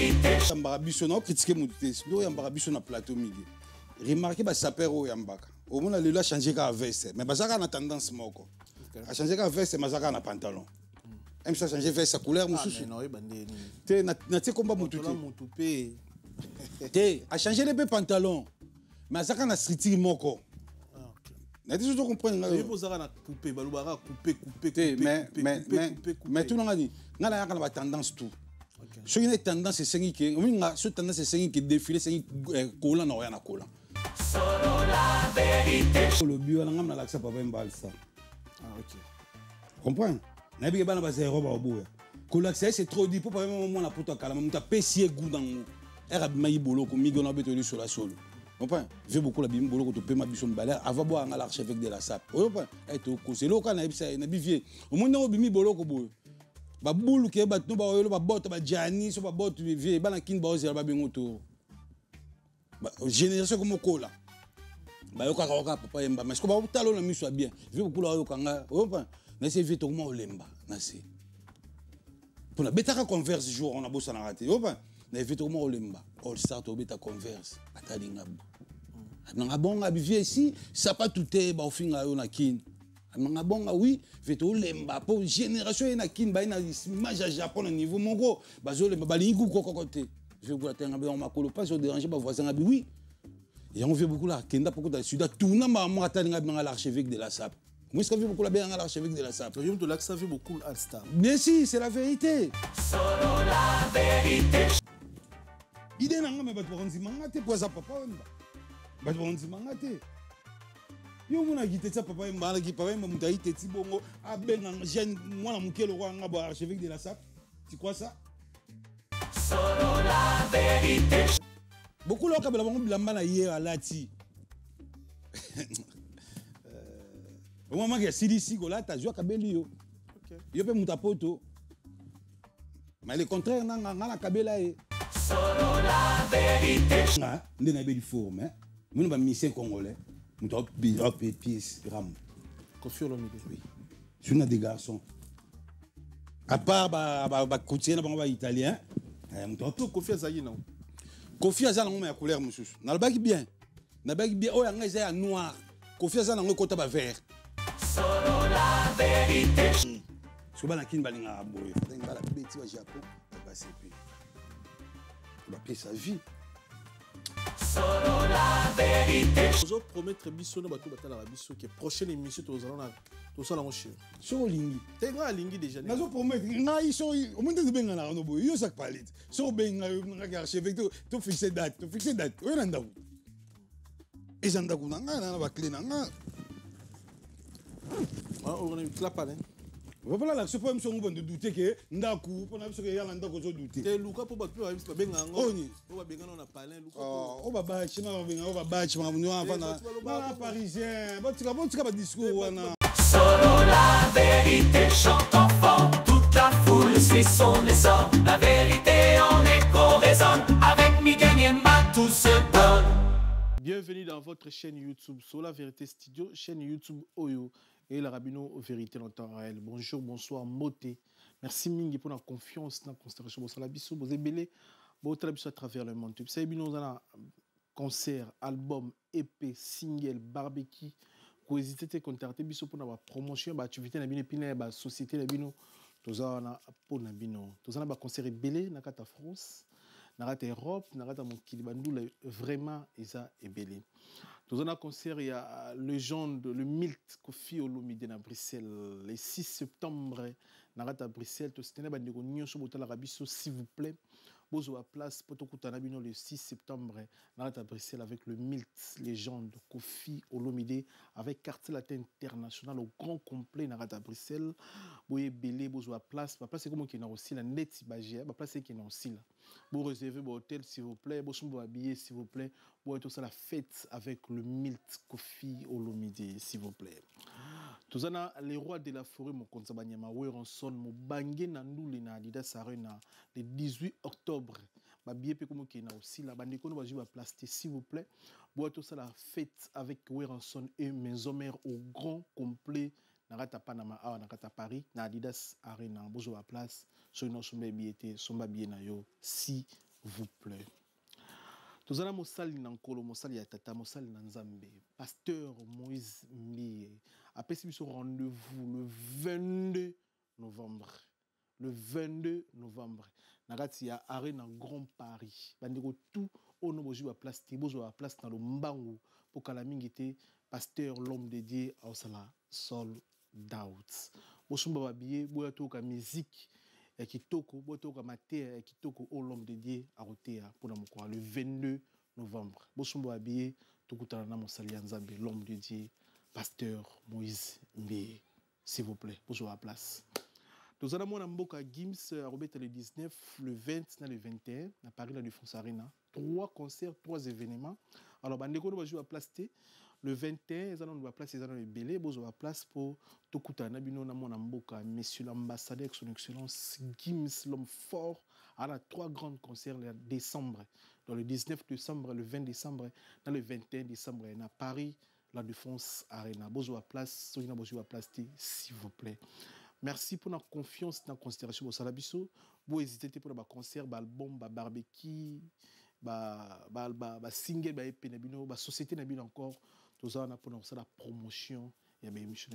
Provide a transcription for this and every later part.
Yambaka biso na critiquer moté sinon yambaka biso na plateau midi remarquez ba saper o yambaka au moins le a changé ka veste mais bazaka na tendance moko a changé ka veste mazaka na pantalon même ça changer veste sa couleur mususu te na te combat mutu te a changé les pantalons mais azaka na street moko na dit je comprends nga bozaka na couper balobaka couper mais tout nga ni nga na ba tendance tout so une tendance c'est que nga so tendance c'est que défiler c'est cola na oya na cola solo la vérité le bio na ngam na laksa papa mbal ça ok comprends na bi bana ba zéro ba oboya cola c'est trop dit pour pas même moi na poto kala muta pesier goût dans era mayi bolo ko migo na beto sur la solo comprends j'ai beaucoup la bim bolo ko to pe ma biso mbala ava bo nga l'archevêque de la SAP comprends et to ko c'est loka na bisa na bivie au moins na bimi bolo ko boyo ba bulu ke ba no ba oyelo ba bota ba jani so ba bota vie ba na kin ba ozela ba bengo to ba génération comme kola ba yoka ka papa yemba mais ko ba talo na miso bien vie beaucoup la yoka nga comprends na c'est vie to mo olemba na c'est pour la beta converse jour on a bossa na raté comprends na vie to mo olemba all start to beta converse atalinga na bonga bivie ici ça pas tout est ba ofinga yo na kin na bonga oui veto lemba pour génération na kin ba na image à Japon au niveau mongo bazo lemba balingi ko côté je vous attends ba on makolo pas se déranger ba voisin abi oui et on veut beaucoup là kenda beaucoup dans sud tourna ma moi atalinga na l'archevêque de la SAP moi ce que veut beaucoup là bien l'archevêque de la SAP je me l'axe veut beaucoup All Star mais si c'est la vérité solo la vérité idée nanga me ba to ronzimanga te poza papa wemba ba to ronzimanga te yo mona giteta papa mbala ki papa mbamuta iteti bongo abenga jeune mwana mukelo kwa ngabo archevêque de la SAP tu crois ça solo la vérité beaucoup lo kabela bango bilamba na ye alati au moment que CDC gola ta joie kabeli yo yo pe muta poto mais le contraire na kabela e solo la vérité na ndena be di forme muna ba mission congolais muta be pièce ram Koffi Olomide oui je suis des garçons à part ba coutier na ba italien muta to Koffi azali na Koffi azali na couleur mususu na baki bien o ya ngeza ya noir Koffi azali na kota ba vert solo la vérité soba na kin balinga boye fatenga la beti wa Japon ba sepi ba pièce sa vie solo la vérité je promettre biso na bato batala biso que prochaine émission to zalona to sala mon cher so lingi te nga lingi déjà nazo promettre nga iso o monde de benga na no boye yo sak palit so benga nga archevêque to fixer date o na ndaku ezanda kuna nga na ba clé na nga on a clap pas voilà la seule fois me sont de douter que ndaku pour na biso que yala ndako zo douter te luka po bato ba biso benga ngo oni o ba benga na palin luka o ba ba chima ba benga o ba ba chima mu avant na parisien botika ba discours wana solo la vérité chante enfant toute la foule suit son essor la vérité en écho résonne avec Miguel Niemba tout se donne. Bienvenue dans votre chaîne YouTube sur la vérité studio chaîne YouTube Oyo et la Rabino Vérité en temps réel. Bonjour, bonsoir, moté. Merci Mingi pour la confiance dans la constellation. Bonsoir, la biso, vous êtes à travers le monde. Vous savez, nous avons un concert, album, EP, single, barbecue. Vous hésitez à contacter biso pour la promotion, l'activité, la société, nous avons un concert belé dans la France. Dans l'Europe, dans le vraiment, isa est belé. Dans un concert, il y a légende, le mythe Koffi Olomide à Bruxelles, le 6 septembre, à Bruxelles, s'il vous plaît, vous avez place pour le 6 septembre, à Bruxelles, avec le mythe, légende Koffi Olomide, avec quartier latin international au grand complet, à Bruxelles, vous avez belé, vous avez place, c'est comme qu'il y a aussi la net, la place qui est aussi là. Vous réservez votre hôtel, s'il vous plaît, vous habillez, s'il vous plaît, vous avez tout ça la fête avec le mythe Koffi Olomide, s'il vous plaît. Tout ça, les rois de la forêt, mon compte Sabanyama, Weranson, mon bangé Nandoule na Adidas Arena, le 18 octobre. Ma billet comme qui est aussi là, bandeko no va place, s'il vous plaît. Vous avez tout ça la fête avec Weranson et Maison Mère au grand complet. Nakata Panama, Nakata Paris, na Adidas Arena, bonjour à place, sur une sombe billet na yo, s'il vous plaît. Tozana mosali na nkolo mosali ya tata mosali na nzambe pasteur Moïse Mbie apesi biso rendez-vous le 22 novembre. Le 22 novembre. Nakati ya Arena Grand Paris. Bandeko tout ono bozu ba place te bozu ba place na lo mbangu pour kala mingi te pasteur l'homme dédié au sala sold out. Bosumba ba billet boya to ka musique ya kitoko boya to ka matière ya kitoko au l'homme dédié à Rotea pour na mokwa le 22 novembre. Bosumba ba billet to kutana na mosali ya Nzambe l'homme dédié pasteur Moïse Mbie. S'il vous plaît, bozu ba place. Nous allons à Mboka Gims à Robert le 19, le 20 et le 21 à Paris la Défense Arena. 3 concerts, 3 événements. Alors, Bandeko va jouer à place le 21, ils allons place ils allons le belé, ils à place pour Tokuta Nabino Namon Mboka, Monsieur l'ambassadeur, son excellence Gims, l'homme fort, à la 3 grands concerts le décembre. Dans le 19 décembre, le 20 décembre, dans le 21 décembre, à Paris la Défense Arena. Ils à place, à place, s'il vous plaît. Merci pour la confiance dans la considération de Salabiso. Vous hésitez pour le concert, l'album, le barbecue, le single, le EP, la société encore. Tout ça, on a pour la promotion et l'émission.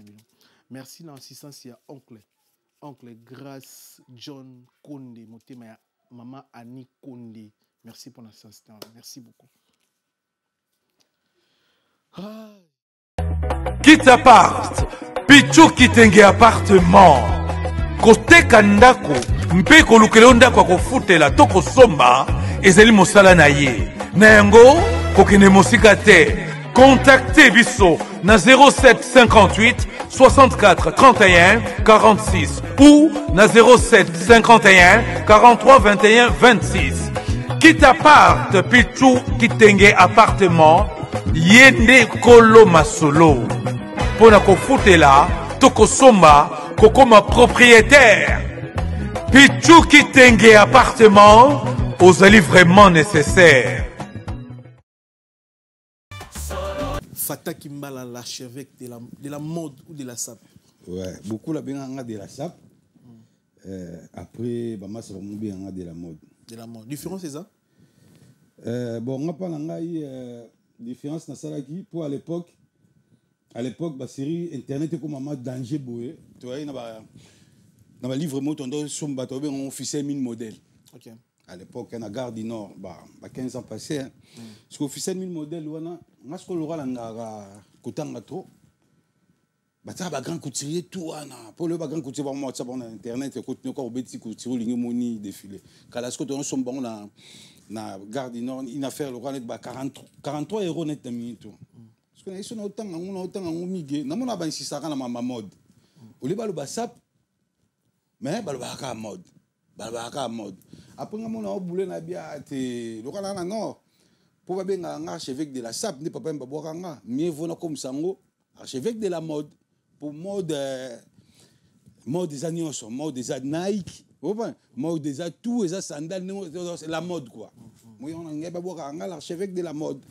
Merci dans l'assistance, il y a Oncle Grace John Konde, Maman Annie Konde. Merci pour l'assistance. Merci beaucoup. Quitte appart, Pichu Kitenge appartement. Kote kandako, mpe kolukele ndako akofutela toko somba, ezeli mosala na ye. Na yango, kokene mosika te. Contactez biso na 07 58 64 31 46 ou na 07 51 43 21 26. Quitte appart, Pichu Kitenge appartement. Yende kolo masolo pona kofutela toko somba kokoma propriétaire Pichu Kitenge appartement ozali vraiment nécessaire. Fata Kimbala, l'archevêque de la mode ou de la SAP. Ouais, beaucoup la bien de la SAP. Après bah ça va bien de la mode. De la mode. Différence c'est ça? Bon on a pas différence dans ça qui pour à l'époque la série internet comme maman danger boé tu vois dans le livre moto on somba to on officier 1000 modèles. OK. À l'époque na gare du Nord 15 ans passé parce qu'officier 1000 modèles wana ngasko lora la kotanga trop ça ba grand couturier tout wana pour le ba grand couturier ba WhatsApp on internet continuer ko beti couturier lingi moni défilé kala sko to somba on na gare du Nord une affaire le roi net 43 € net de minute parce que ils sont autant on migé na mona ba insistaka na ma mode au lieu ba sap mais ba ka mode après na mona boulé na bia te le roi na non pour ba benga archevêque de la sap ne papa mba boka mieux vaut na comme sango archevêque de la mode pour mode des années mode des Nike mode des tout et ça sandales c'est la mode quoi. Moi on a pas boire l'archevêque de la mode.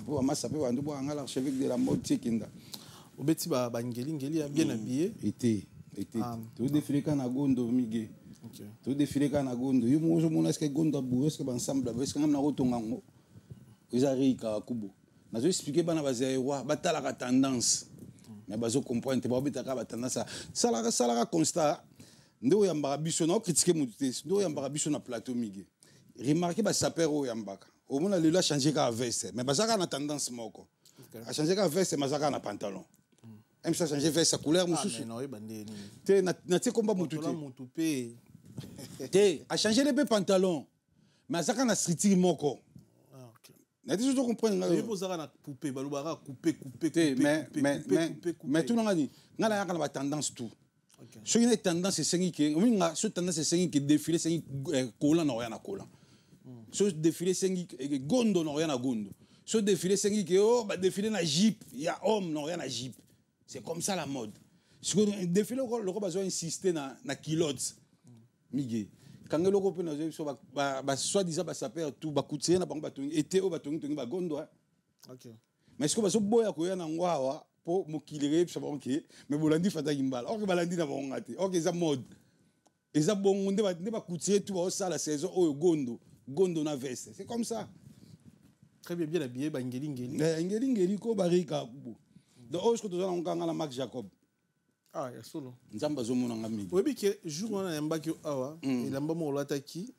Pour moi ça peut on boire l'archevêque de la mode tiekinda. Obeti ba ngeli bien habillé. Été. Tout défilé kana gondo migé. OK. Tout défilé kana gondo. Yo mo mona est-ce que gondo bourre est-ce que ensemble est-ce que ngam na rotonga ngo. Ezari ka kubo. Na zo expliquer bana bazé wa batala ka tendance. Mais bazo comprendre te ba obitaka ba tendance ça la constat. Ndo yambaka biso na critiquer mutu te ndo yambaka biso na plateau migi remarquer ba saper o yambaka au moins le a changé ka veste mais bazaka na tendance moko a changé ka veste mazaka na pantalon même ça changer veste couleur mususu te na te komba mutu te te a changé les pantalon mais azaka na street moko na tu comprendre na yo zaka na poupée balobara couper mais tout ngani ngala yaka na ba tendance tout. Ce qui est tendance c'est ce tendance c'est qui défilé c'est cola na rien à cola. Ce défilé c'est gondo na rien à gondo. Ce défilé c'est qui oh ba défilé na jeep, il y a homme na rien à jeep. C'est comme ça la mode. Ce que défilé le roba besoin insister na culottes. Miguel. Quand le roba na so ba soi-disant ba saper tout ba coutier na bango ba tongi été o ba tongi ba gondo. OK. Mais ce que ba so boya ko ya na ngwawa pour mokilere ça va OK mais bolandi fata kimbala OK balandi na bongate OK ça mode eza bongo nde ba coutier tout au ça la saison o gondo gondo na veste. C'est comme ça. Très bien, bien habillé, Ngeli Ngeli. Ngeli ko barika kubo. Donc je crois que on a la Marc Jacob. Ah, il y a solo. Nzamba zo mona ngami. Oui, mais que jour on a un bac awa, il a un bon ataki.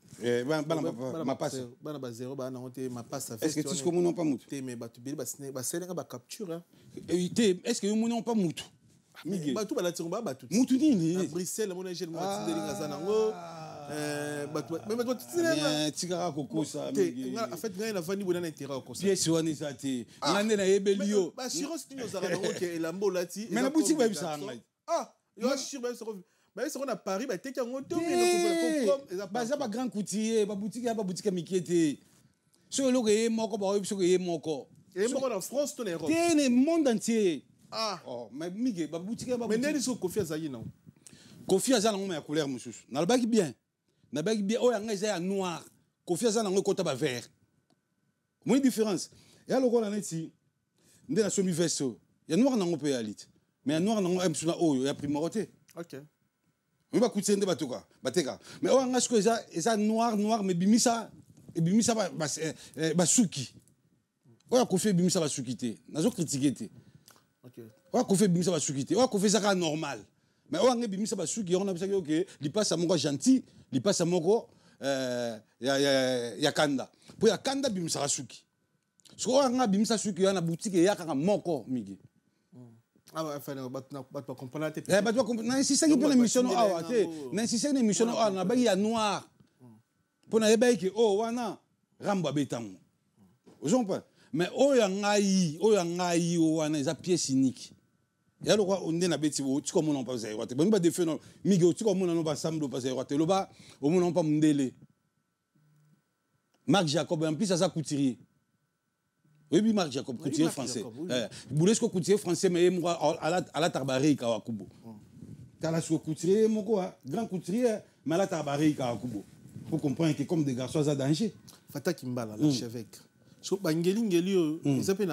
Ma passe. Bana ba zéro bana on te ma passe. Est-ce que tu sais comment on pas mutu? Te mais ba tu bili ba sne ba sene ba capture. Est-ce que on pas mutu? Ba tout ba la tiromba ba tout. Mutu nini? À Bruxelles mon agent mo tinde linga zanango. Ba tout mais ba tout tinde. Tikara koko ça. En fait ngana vandi bona na intérêt ko ça. Pièce wana ça te. Ngane na ebelio. Ba chiros tinyo zara ngo ke elambo lati. Mais na boutique ba bisa ngai. Ah, yo chir ba so. Bah c'est qu'on a Paris bah teki ngo to mais comme bah ça pas grand coutier ba boutique mikiete so lo ke moko ba so ke moko et moko en France to en Europe le monde entier ah oh mais mike ba boutique mais neni so confiance ayi non confiance na ngoma ya couleur mususu na baki bien o ya ngai ya noir confiance na ngoma kota ba vert moins différence et alors on a neti ndé na somi verso ya noir na ngope ya lit mais ya noir na ngoma msuna oyo ya primoroté. OK. On va coûter des batuka, bateka. Mais on a ce que ça noir mais bimisa basuki. On a fait bimisa basuki te. Nazo critiquer te. OK. On a fait bimisa basuki te. On a fait ça normal. Mais on a bimisa basuki, on a ça OK, il passe à mon gentil, il passe à mon ya kanda. Pour ya kanda bimisa basuki. Ce qu'on a bimisa basuki na boutique ya kaka moko migi. Ah ouais, enfin, pas comprendre. Non, si c'est une émission, non, si c'est une émission, on a baillé noir. Pour na eba que oh wana ramba betango. Vous comprenez? Mais oyangai wana za pièce unique. Ya lo kwa onde na beti wo tiko mona pa za yote. Bon ba defé non mige tiko mona no ba samlo pa za yote. Lo ba o mona pa mundele. Marc Jacob en plus ça couturier. Oui, Marc Jacob, coutier français. Boulesco coutier français, mais moi, à la Tarbaré, Kawakubo. T'as la couturier, mon quoi, grand couturier, mais à la Tarbaré, Kawakubo. Pour comprendre que comme des garçons, ça danger. Fata Kimbala, l'archevêque. So, Bangeli Ngeli, ils appellent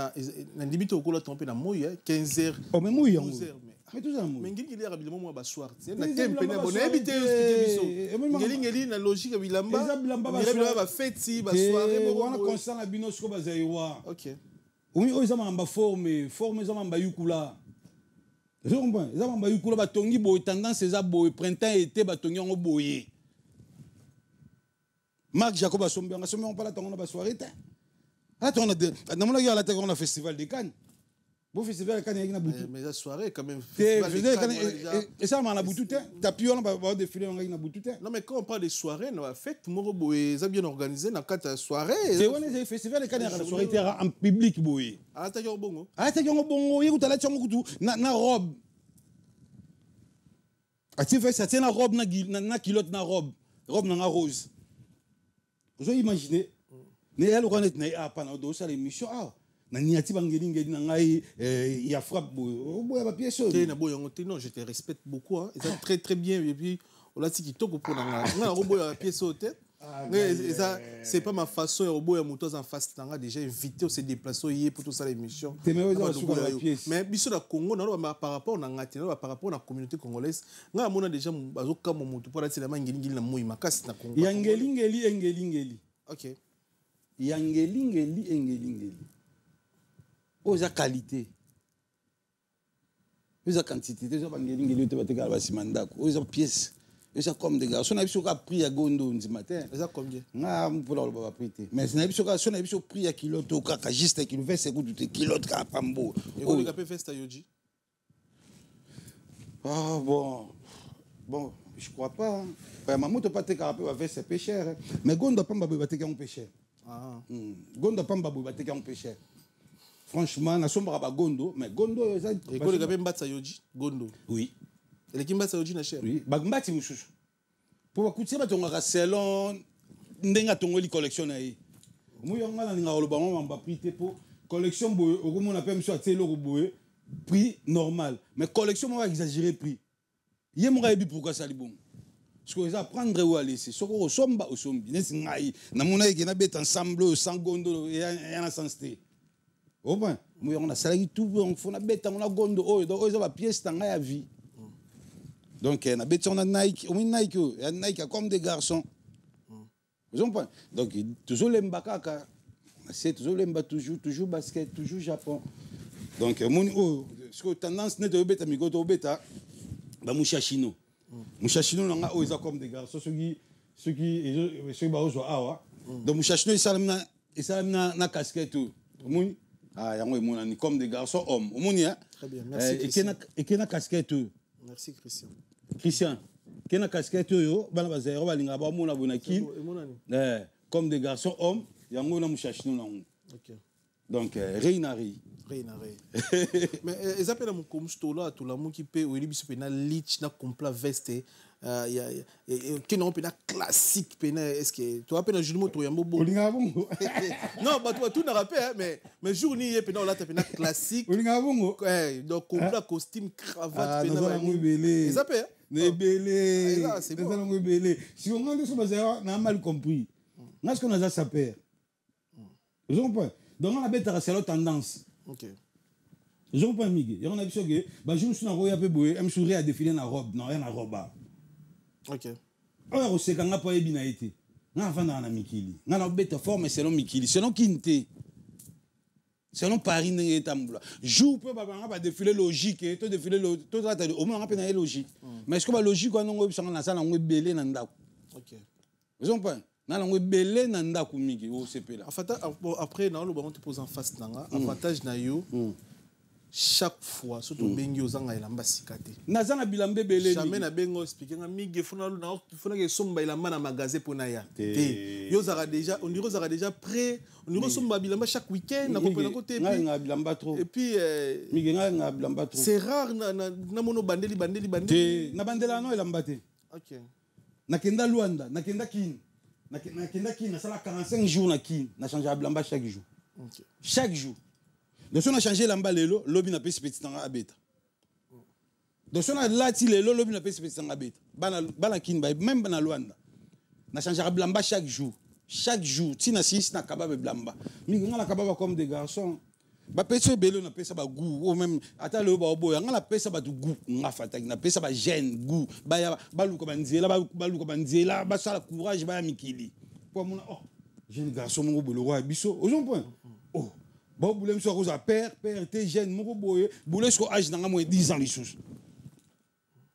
la limite au cours de la tempête, 15h. Oh, mais moi, 12h. Mais tout ça, mais Ngeli est habilement moi bassoir. C'est na tempe na bonne habité expliquer biso. Ngeli na logique bilamba. Bilamba ba fête ba soirée mo on a constant na binosco bazaiwa. OK. Oui, ils ont ma forme ils ont ma yukula. Je comprends. Ils ont ma yukula ba tongi boy tendance ça boy printemps été ba tongi ngo boyer. Marc Jacob asombi on pas la tonga ba soirée. Là on a dans mon la on a festival de Cannes. Bon festival de Cannes il y a beaucoup. Mais la soirée quand même et ça on a beaucoup temps. Tapis on va défiler on a beaucoup temps. Non mais quand on parle de soirée, on va fête moro boy, ça bien organisé dans quatre soirées. C'est on est festival de Cannes la soirée était en public boy. Ah ta yo bongo. Ah ta yo bongo, yékuta la tchongo kutu na robe. Ah tu fais ça tient la robe na kilote na robe na rose. Vous imaginez? Mais elle reconnaît na pas na do ça l'émission ah. Naniati Bangeli na ngai ya frappe boy ba pièce. Non, je te respecte beaucoup hein. C'est très très bien et puis on l'a dit kitoko pour na robo ya pièce au tête. Mais ça c'est pas ma façon robo ya motos en face tanga déjà invité au se déplacer pour tout ça l'émission. Mais biso na Congo na par rapport na ngati na par rapport na communauté congolaise nga mona déjà bazoka mo moto pour la télé ngeli na moyi makasi na Congo. Ngeli. OK. Ngeli. Oza qualité. Oza quantité, oza bangeli te bateka ba simandako. Oza pièce. Oza comme des gars. Son a biso ka prix à gondo ndi matin. Oza combien? Nga pour la ba prix te. Mais na biso ka son a biso prix à kilo to ka juste kilo 20 secondes te kilo ka pambo. Et on a fait festa yoji. Ah bon, je crois pas. Maman te pas te ka va faire c'est peu cher. Mais gondo pamba ba te ka un peu cher. Ah. Gondo pamba ba te ka un peu cher. Franchement, na sombre ba gondo, mais gondo ça. Et gondo ka mbatsa yoji, gondo. Oui. Et les kimbatsa yoji na cher. Oui, ba mbati mususu. Pour coûter ba tonga salon ndenga tongoli collection na yi. Muyo ngala ninga oloba mamba prix te pour collection boy, okomona pe mso atelo ko boy, prix normal, mais collection moi exagérer prix. Yé mo ga yebi pourquoi ça li bon. Parce que ça prendre ou aller c'est soko somba o sombi, nesi ngai na mona yeke na bet ensemble sans gondo ya na sensité. Au moins, on a salarié tout, on a bête, on a gondo, donc on a pièce dans la vie. Donc on a bête, on a Nike, on a Nike comme des garçons. Vous comprenez? Donc, toujours les Mbakaka, c'est toujours les Mba, toujours basket, toujours Japon. Donc, ce que tendance n'est pas de bêta, au bêta, bah, Mouchachino. Mouchachino, on a ils comme des garçons, ceux qui sont awa. Donc, Mouchachino, ils sont na casquette. Ah, il comme des garçons hommes. Très bien, merci. Et qui na casquette. Merci, Christian. Christian, qui na casquette, comme des garçons hommes, il y a un Mouchachino. Donc, Reinari. Mais ils appellent mon comme stola tout le monde qui peut ou il est na lich na complet veste il y a qui non pena classique pena est-ce que tu appelles un jumeau toi yambo non bah toi tout n'a rappel mais jour ni pena là tu pena classique donc complet costume cravate pena ils appellent Nebelé c'est bon nebelé si on a ça n'a mal compris n'a ce qu'on a ça père ils ont pas donc on a bête c'est la tendance. OK. Je ne sais pas, Miguel. Il y a un épisode que je me suis envoyé à Péboué, je me suis à défiler dans la robe. Non, il y a une robe. OK. Alors, c'est quand on a pas bien été. On a fait dans Mikili. On a bête forme selon Mikili. Selon Kinte. Selon Paris, n'est pas jour peut pas défiler logique. Tu défiler au moins on a pas logique. Mais est-ce que la logique on a sur la salle on est belé dans la. OK. Vous comprenez? On est belé dans la Miguel au CP là. En fait après on te pose en face nanga avantage na yo. Chaque fois surtout bengi ozanga elamba sikate nazana bilambe belé jamais na bengo expliquer nga mige funa que somba elamba na magasin pona ya te yo zara déjà on dirait zara déjà prêt on dirait somba bilamba chaque week-end na kopena côté nga bilamba trop et puis mige nga bilamba trop c'est rare na mono bandeli te na bandela no elamba te. OK nakenda Luanda nakenda Kin na sala 45 jours na Kin na changer bilamba chaque jour. OK Chaque jour. Donc, si on a changé l'amba lelo, l'obi n'a pas si petit temps à bête. Donc, si on a lati lelo, l'obi n'a pas si petit temps à bête. Bana kinba, même bana Luanda. On a changé l'amba chaque jour. Chaque jour. Si on a six, on a kababa blamba. Mais on a kababa comme des garçons. Ba pese belo na pesa ba goût ou même ata le ba obo on a pesa ba du goût on a fatak na pesa ba gêne goût ba lu ko banzela ba lu ko banzela ba sala courage ba mikili. Pour mon oh, jeune garçon mon bolo roi biso. Au point. Oh. Bon, boulem soit rose à père, t'es jeune, mon boy, boulem soit âge dans moins 10 ans les choses.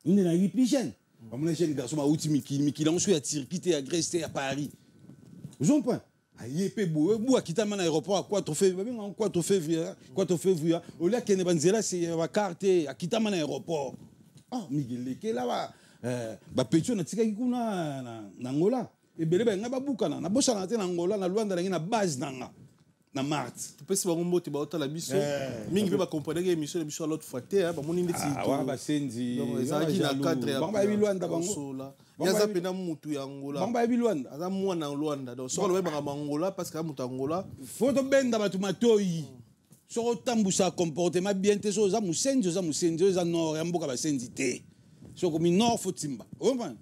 On est dans les plus jeunes. Mon jeune garçon m'a outil Mikili, on suit à Tirkité, à Grèce, à Paris. Vous en point. Aïe, bou à quitter mon aéroport à 4 février, au lieu qu'il banzela c'est à carte à quitter mon aéroport. Ah, Miguel, qui là ba petio na tika kuna na Angola. Et belé nga ba bukana, na bossa na Angola, na Luanda na base nanga. Na Marte. Tu peux se voir un mot, tu vas au la mission. Mingi va comprendre que l'émission est l'autre fois. Mon indi ah, bah Sendi. Ça qui na cadre. Bamba Luanda bango. Ya za pena mutu ya Angola. Bamba Luanda. Aza mwana Luanda. Donc so le ba Angola parce que mutu Angola. Photo benda batu matoi. So tambusa comportement bien te so za musenzi za nord ya mboka ba Sendi te. So comme nord faut timba.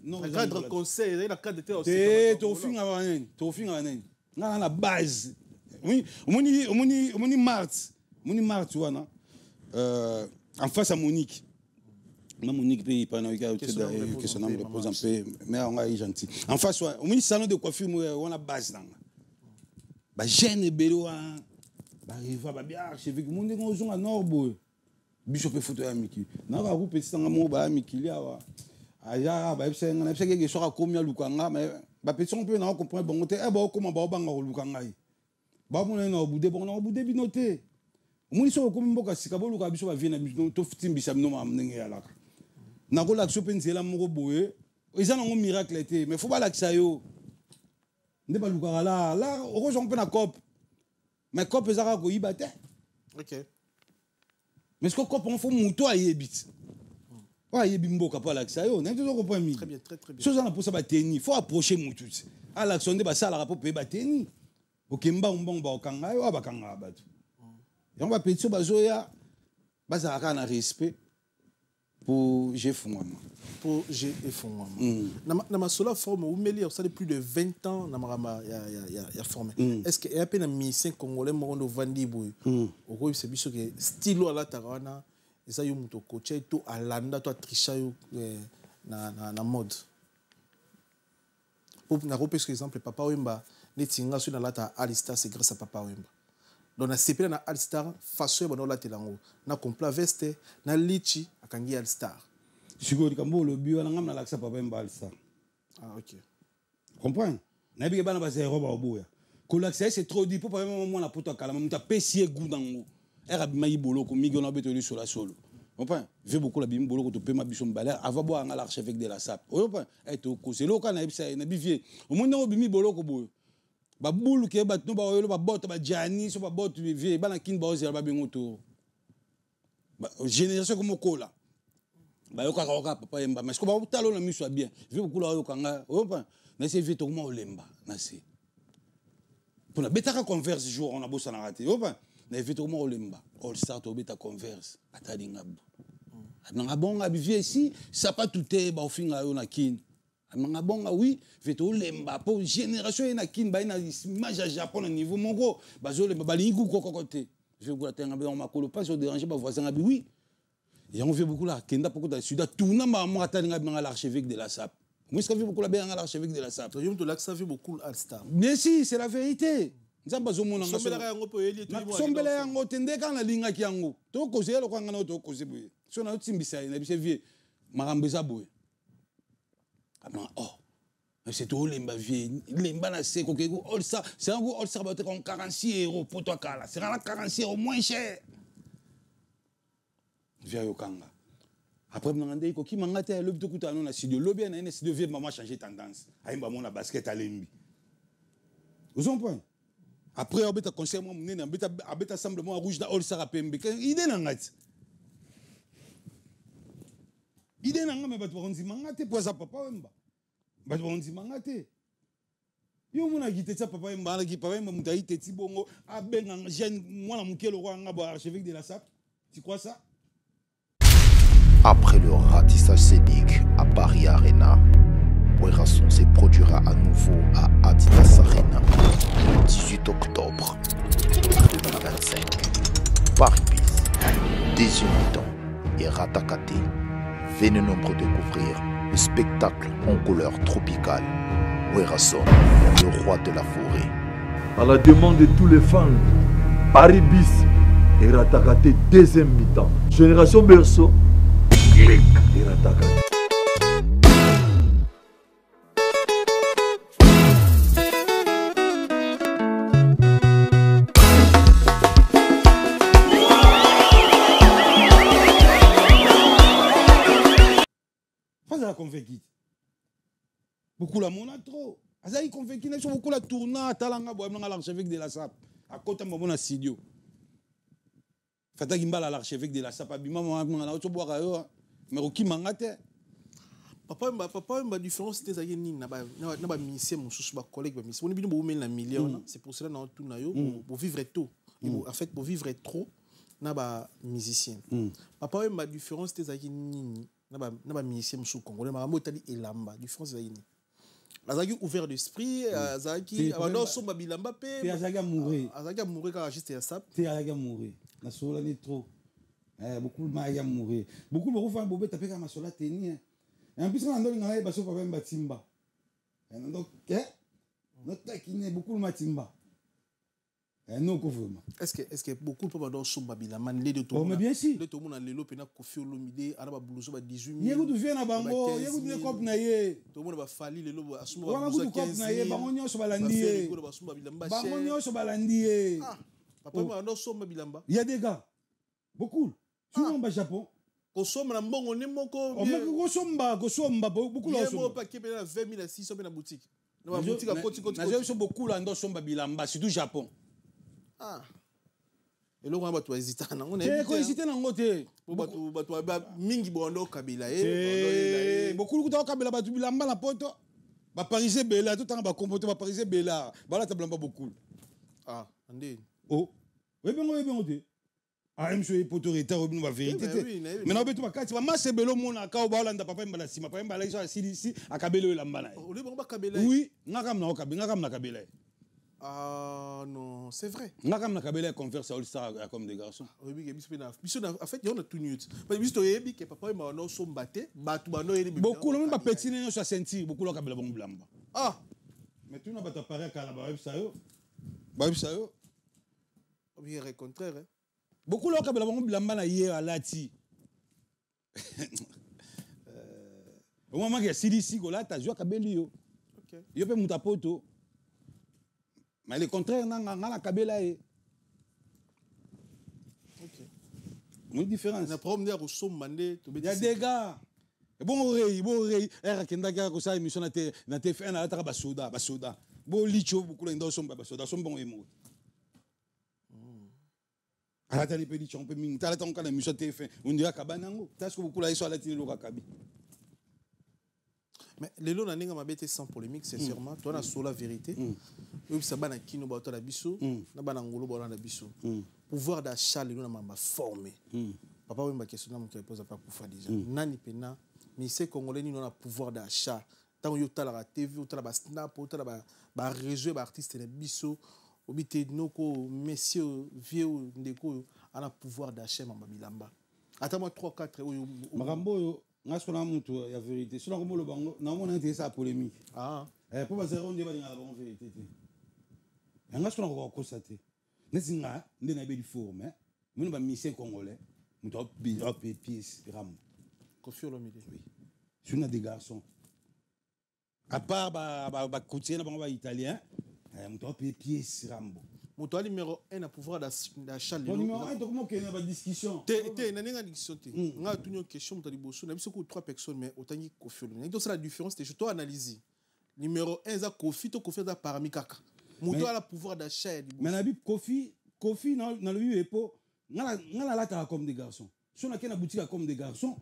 Non. Cadre conseil, il a cadre te aussi. To finga banene. Na la base. Oui, Moni Marthe, wana. En face à Monique. Monique paye pendant que son nom repose un peu, mais on est gentil. En face, on salon de coiffure, on a base là. Bah jeune bello, bah riva, bah bien, je vais que mon nez on à nord boy. Bishop photo à Miki. Na va couper petit temps mo ba Miki là. Aya, bah c'est on a fait quelque chose à combien lukanga, mais bah petit on peut na comprendre bon côté, eh bah comment ba banga lukanga. Ba mon na obude bon na obude binoté muni so ko mboka sika bolu ka biso ba vina biso to fitimbisa bino ma mnenge alaka na ko la so pensela moko boye eza na ngo miracle té mais faut ba la yo nde ba luka la o ko pe na cop mais cop ezaka ko yibate. OK mais ce que cop on faut muto ayebit wa yebi mboka pa la yo nde to ko point mi très bien so za na posa ba tenir faut approcher mutu à l'action de ba sala rapport pe ba tenir. Okemba umbongo okanga yo abakanga batu. Yamba petso bazoya bazaka na respect pour Jeff Mwama. Pour Jeff Mwama. Na masola forme ou meli ça de plus de 20 ans na marama ya formé. Est-ce que y a peine mission congolais mondo vandi boy. Oko c'est biso que stylo ala tarana eza yo muto coach to alanda to tricha yo na mode. Pour par exemple, Papa Wemba, les tingas sur la Alistar, c'est grâce à Papa Wemba. Donc, na CP na Alistar, façon de la telango. Na compla veste, na lichi, à Kangi Alistar. Si vous avez le bio, on a l'accès à Papa Wemba Alistar. Ah, ok. Comprends? Na bi bana ba se roba oboya. Ko l'accès c'est trop dit pour pas même moi la poto kala, mais ta pesier goût dans ngo. Era mayi bolo ko migi on a beto sur la solo. Comprends? J'ai beaucoup la bim bolo ko to pe ma bison balère avant boire à l'archevêque de la SAP. Comprends? Et to ko c'est local na ibisa na bivier. Au monde na bimi bolo ko boyo. Ba boule ke ba no ba yolo ba bot ba jani so ba bot vie ba na kin ba ozer ba bengo to. Ba génération comme kola. Ba yo ka Papa Wemba mais ko ba talo na miso bien. J'ai beaucoup la yo kanga. Comprends? Na c'est vite comment olemba na c'est. Pour la bêta converse jour on a bossé na raté. Comprends? Na vite comment olemba. All Star to bêta converse atadinga. Nanga bonga bivie ici ça pas tout est ba ofinga yo na kin. Nanga bonga oui vite olemba pour génération na kin ba na image à Japon au niveau mongo ba zo lemba ba lingu kokote. Je vous attends on makolo pas se déranger ba voisin abi oui. Et on fait beaucoup là kenda beaucoup dans sud tourna ma mo atalinga banga l'archevêque de la SAP. Moi je beaucoup la bien l'archevêque de la SAP. Donc de l'accès vu beaucoup Alstar. Mais si c'est la vérité. Nzamba zo mona ngaso. Sombela yango tende kana linga ki yango. To koze lo kwanga na to koze boye. So na timbisa na bise vie marambeza boye. Abna oh. Mais c'est tout lemba vie lemba na seko ke go all ça c'est un go all ça ba te 46 € pour toi kala. C'est 46 € moins cher. Via yokanga. Après mnangande ko ki mangate lobi to kutano na studio lobi na studio vie maman changer tendance. Aimba mona basket à lembi. Vous en point. Après on beta conseil moi mnene abeta simplement rouge da all ça pembe. Idée na ngati. Idée na ngame ba to ronzi mangate pour ça Papa Wemba. Ba to ronzi mangate. Yo mona gite ça Papa Wemba na ki Papa Wemba mutai teti bongo abenga jeune moi na mukelo kwa ngaba archevêque de la SAP. Tu crois ça? Après le ratissage scénique à Paris Arena, Werason se produira à nouveau à Adidas Arena le 18 octobre 2025. Paris Bis, Deuxième mi-temps et Ratakate. Venez nombreux découvrir le spectacle en couleur tropicale. Werason, le roi de la forêt. À la demande de tous les fans, Paris Bis et Ratakate deuxième mi-temps. Génération Berceau. Clic et Ratakate. Pas à la convaincu. Beaucoup la mona trop. Azaï convaincu, ils sont beaucoup la tourna, talanga boamna l'archevêque de la SAP. À côté de mon studio. Fata gimbala l'archevêque de la SAP abima mo na auto boire yo. Mais qui mangate. Papa Wemba différence des aïe ni na ba ministère mon sous ba collègue ba ministère. On est bien bo na million, c'est pour cela na tout na yo pour vivre tôt. En fait pour vivre trop na ba musicien. Papa Wemba différence des aïe ni na ba ministère sous congolais marambo tali elamba différence des aïe ni. Azaki ouvert d'esprit, Azaki alors son babilamba pe Azaki mourir. Azaki mourir quand juste ya SAP. Azaki mourir. Na sola ni trop. Beaucoup de mal à mourir. Beaucoup de gens ont tapé comme ça tenir. Et en plus, on a donné un bateau pour faire un timba. Donc, notre taquine beaucoup de matimba. Non, est-ce que beaucoup de gens ont son babila man les de tout. Mais bien sûr. Le tout le monde a le lot pena Kofi Olomide, araba blouson ba 18 000. Yego tu viens à bango, yego tu ne cop na ye. Tout le monde va fali le lot asuma ba blouson 15 000. Bango nyonso balandi. Bango nyonso balandi. Papa moi on son babilamba. Il y a des gars. Beaucoup. Tu vas au Japon. Kosomba na mbongo ne moko. Kosomba beaucoup là. Yego pa ke pena 20 000 à 600 na boutique. Na boutique à koti. Na je beaucoup là ndo somba bilamba surtout Japon. Ah. Et là on va toi hésiter na on est. Ko hésiter na ngote. Bato mingi bondo kabila beaucoup kuta kabila batu bilamba na poto. Ba parisien bela tout temps ba comporter ba parisien bela. Ba la tablamba beaucoup. Ah, ande. Oh. Oui bien te. Ah, monsieur Potorita, on va vérité. Mais non, mais tu vas quand tu vas masser belo mon akao ba olanda papa mbala sima papa mbala iso asili ici akabelo lambana. Ole bon ba kabela. Oui, ngakam na kabela. Ah non, c'est vrai. Ngakam na kabela converse all star comme des garçons. Oui, en fait, il y a tout nuit. Mais biso yebi que papa mbala no sombate, batu bano yeli. Beaucoup le même pas petit ne so sentir, beaucoup lo kabela bon blamba. Ah, Mais tu n'as pas t'appareil à Kalaba, ça y est. Le contraire. Beaucoup de gens qui ont blâmé hier à Lati. Au moment qu'il y a Sidisi, là, tu as joué à Kabelio. Il y a pas de poto. Mais le contraire, il y a Kabela. Ok. Une différence. Il y a un problème de Sommandé. Il y a des gars. Bon, il y a des gars qui ont émission dans TF1, il y a des soda. Bon, licho, beaucoup de gens sont soda, sont bons émots. À la télé, on peut minter. À la télé, on peut émission TF1. On dirait Kabanango. T'as ce que beaucoup de gens sont à la télé, le Kabi. Mais les lots n'ont pas été sans polémique, sincèrement. Toi, on a sur la vérité. Oui, ça va na kino ba na biso, na ba na ngolo ba na biso. Pouvoir d'achat les lots n'a pas formé. Papa oui ma question na mon qui pose pas pour faire déjà. Nani pena, mais c'est congolais ni on a pouvoir d'achat. Tant yo tala la TV, yo tala ba snap, yo tala ba réseau ba artiste na biso, obité noko messieurs vieux ndeko on a pouvoir d'achat mamba bilamba. Attends-moi 3 4 Marambo nga sona mutu ya vérité sona ko molo bango na mona intéressé à polémique pour baser on débat na la vérité nga sona ko constater nezinga ndena be di forme mino ba mission congolais mutu op pièce ram Koffi Olomide oui sona des garçons à part ba coutier na bango ba italien mutu op pièce rambo. Mon numéro 1 a pouvoir d'achat. Le numéro 1, comment qu'il y a une discussion? Il y a une discussion. On a une question, on a dit 3 personnes, mais autant qu'il Koffi Olomide. Donc, c'est la différence. Je dois analyser. Numéro 1, c'est Koffi, tu Koffi, c'est Paramikaka. Mon a le pouvoir d'achat. Mais la Koffi, dans le lieu, on a la comme des garçons. Si on a une boutique comme des garçons,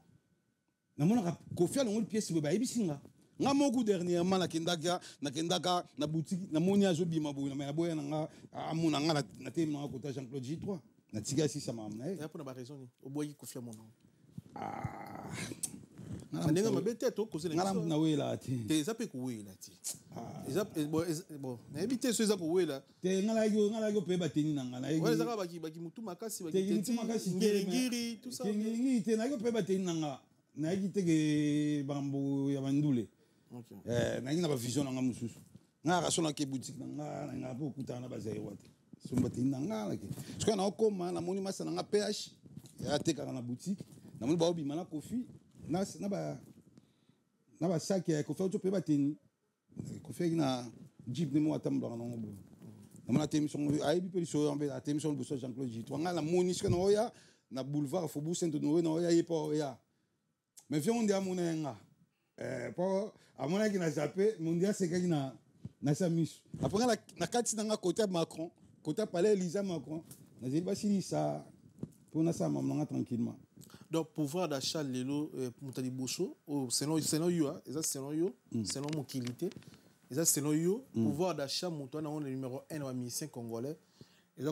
on a Koffi, on a une pièce, on a une nga moku dernièrement na kendaka na boutique na moni azobi mabouna mais na boya nga amuna nga na teme na kota Jean-Claude J3 na tiga si sama na et pour na raison ni oboyi Koffi mon nga mabete to cause na wela ti te zape ko wela ti bon na ebite so za ko wela te nga la yo pe bateni na nga na wala zaka baki mutu makasi baki ngiri tout ça ngiri te na yo pe bateni na nga na yitege bambo ya bandule. Na ngina ba vision nga mususu nga ka sona ke boutique nga po kutana ba zai wate so mbati nga la ke so na okoma na moni masa nga PH ya teka na boutique na moni ba obi mana Koffi na ba sac ya Koffi to pe ba teni Koffi na jeep ne mo atamba na ngo na mona temi so ai bi pe so ambe la temi so bo so Jean-Claude J3 nga la moni so na oya na boulevard Faubourg Saint-Honoré na oya yepo oya mais viens on dit à mon enga pour à mon qui n'a zappé mon dia c'est qui na sa mission après na kati na côté Macron côté palais Elisa Macron na dit ba si ça pour na ça maman tranquillement donc pouvoir d'achat lelo mutali boso selon yo selon yo selon mon qualité selon yo pouvoir d'achat monto na on le numéro 1 wa mission congolais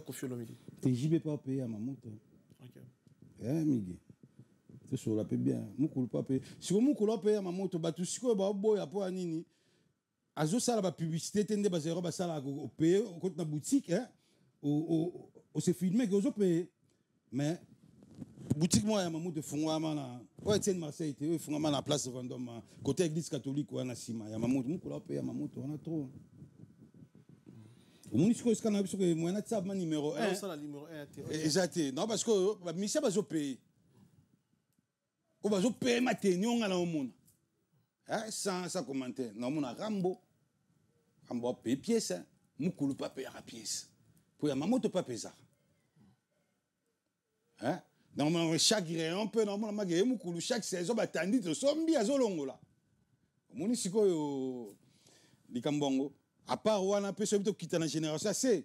Koffi Olomide TJB pas payer à ma moto OK Miguel c'est sur la paix bien mukulu pas payer si mukulu payer à ma moto batu siko ba boya po anini azo sala ba publicité tende ba zéro ba sala au payer au côté na boutique au se filmer que ozo payer mais boutique moi ya ma moto fungwa mana o Etienne Marseille te fungwa na place Vendôme côté église catholique ou na sima ya ma moto mukulu payer à ma moto on a trop o munisiko iskana biso que moi na tsab ma numéro 1 ça la numéro 1 exact non parce que ba mission ba zo payer ko ba zo payer ma tenio ngala o mona sans commentaire non mona rambo paye pièce mukulu pas payer la pièce pour ya ma moto pas payer ça normalement chaque rayon peu normalement magé mukulu chaque saison ba tandi to sombi azolongola moni sikoyo likambongo à part wana pe so bito kita na génération C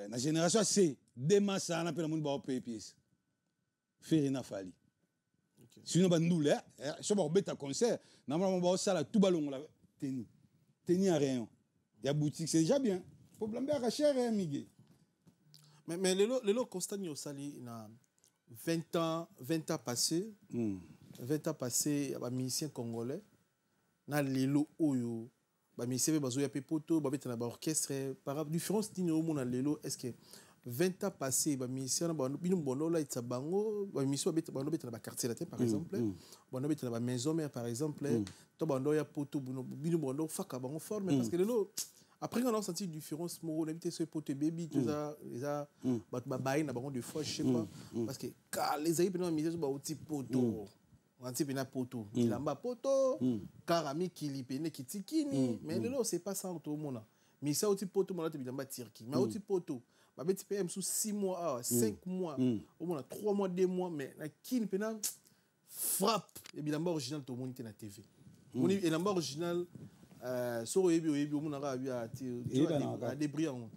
na génération C demasa na pe na moni ba payer pièce Ferina Fali sinon ba ndule so ba beta concert normalement ba sala tout balongola teni à rayon ya boutique c'est déjà bien problème ba cher Miguel mais le constat ni osali na 20 ans passés 20 ans passés ba musicien congolais na lelo oyo ba musicien bazo ya pepoto ba beta na ba orchestre par différence ni au monde lelo est-ce que 20 ans passés, bah mission bino bono là itsa bango, bah mission bano beta na quartier latin par exemple, bono beta na maison mère par exemple, to bono ya poto bino bono faka bango forme parce que lelo après on a senti une différence moro, on a ce poto baby tout ça, bah baï na bango de fois je sais pas parce que car les aïe bino mission ba outil poto. Anti pena poto, ilamba poto, karami kilipene kitikini, mais lelo c'est pas ça tout le monde. Mais ça outil poto mon là te bilamba tirki, mais outil poto. Bah, tu peux sous 6 mois, 5 mois, au moins 3 mois, 2 mois, mais la kin pena frappe. Et bien, l'amba original, tout le monde était na TV. Et l'amba original, sur le web, au monde a des brillants.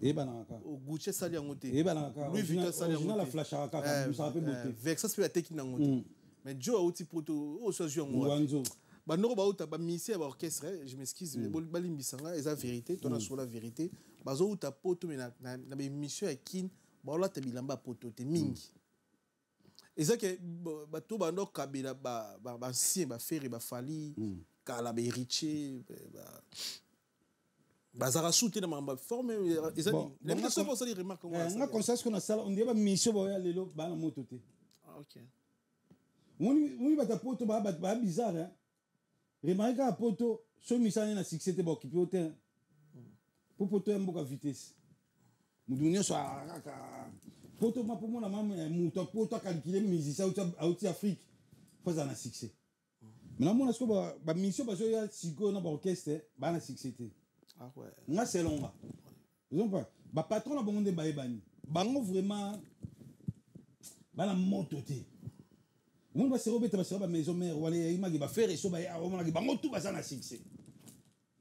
Au Gucci Sali en côté. Louis Vuitton Sali en côté. La flash à avec ça, c'est la technique en côté. Mais Joe a outil poto, au soit joué en côté. Bah, non, bah, ministère, bah, orchestre, je m'excuse, Balim Bissanga, et la vérité, tu as sur la vérité. Bah, zo ta poto, mais na mission à kin, bah, là, tu as bilamba poto, tu es mingi. Et ça, que, bah, tout, bah, non, kabila, bah, si, bah, ferry, bah, fali, kala, bah, riche, bah, ça a sauté dans ma forme, et ça, les personnes vont se dire, remarque, on a conscience qu'on a ça, on dit, bah, mission, bah, aller là, bah, la moto, ah, ok. On va ta poto, bah, bizarre, hein. Remarquez à poto, ce mission na succès te ba occupé au terrain. Pour poto un beaucoup vitesse. Nous donnons ça poto ma pour moi na maman muto poto calculer musicien out Afrique. Faut ça na succès. Maintenant mon est-ce que ba mission parce que ya sigo na ba orchestre ba na succès. Ah ouais. Moi c'est long. Ils ont pas ba patron na bango de baebani. Bango vraiment ba na moto te. On va se remettre à la maison mère, ou aller à faire et ça, on va tout à succès.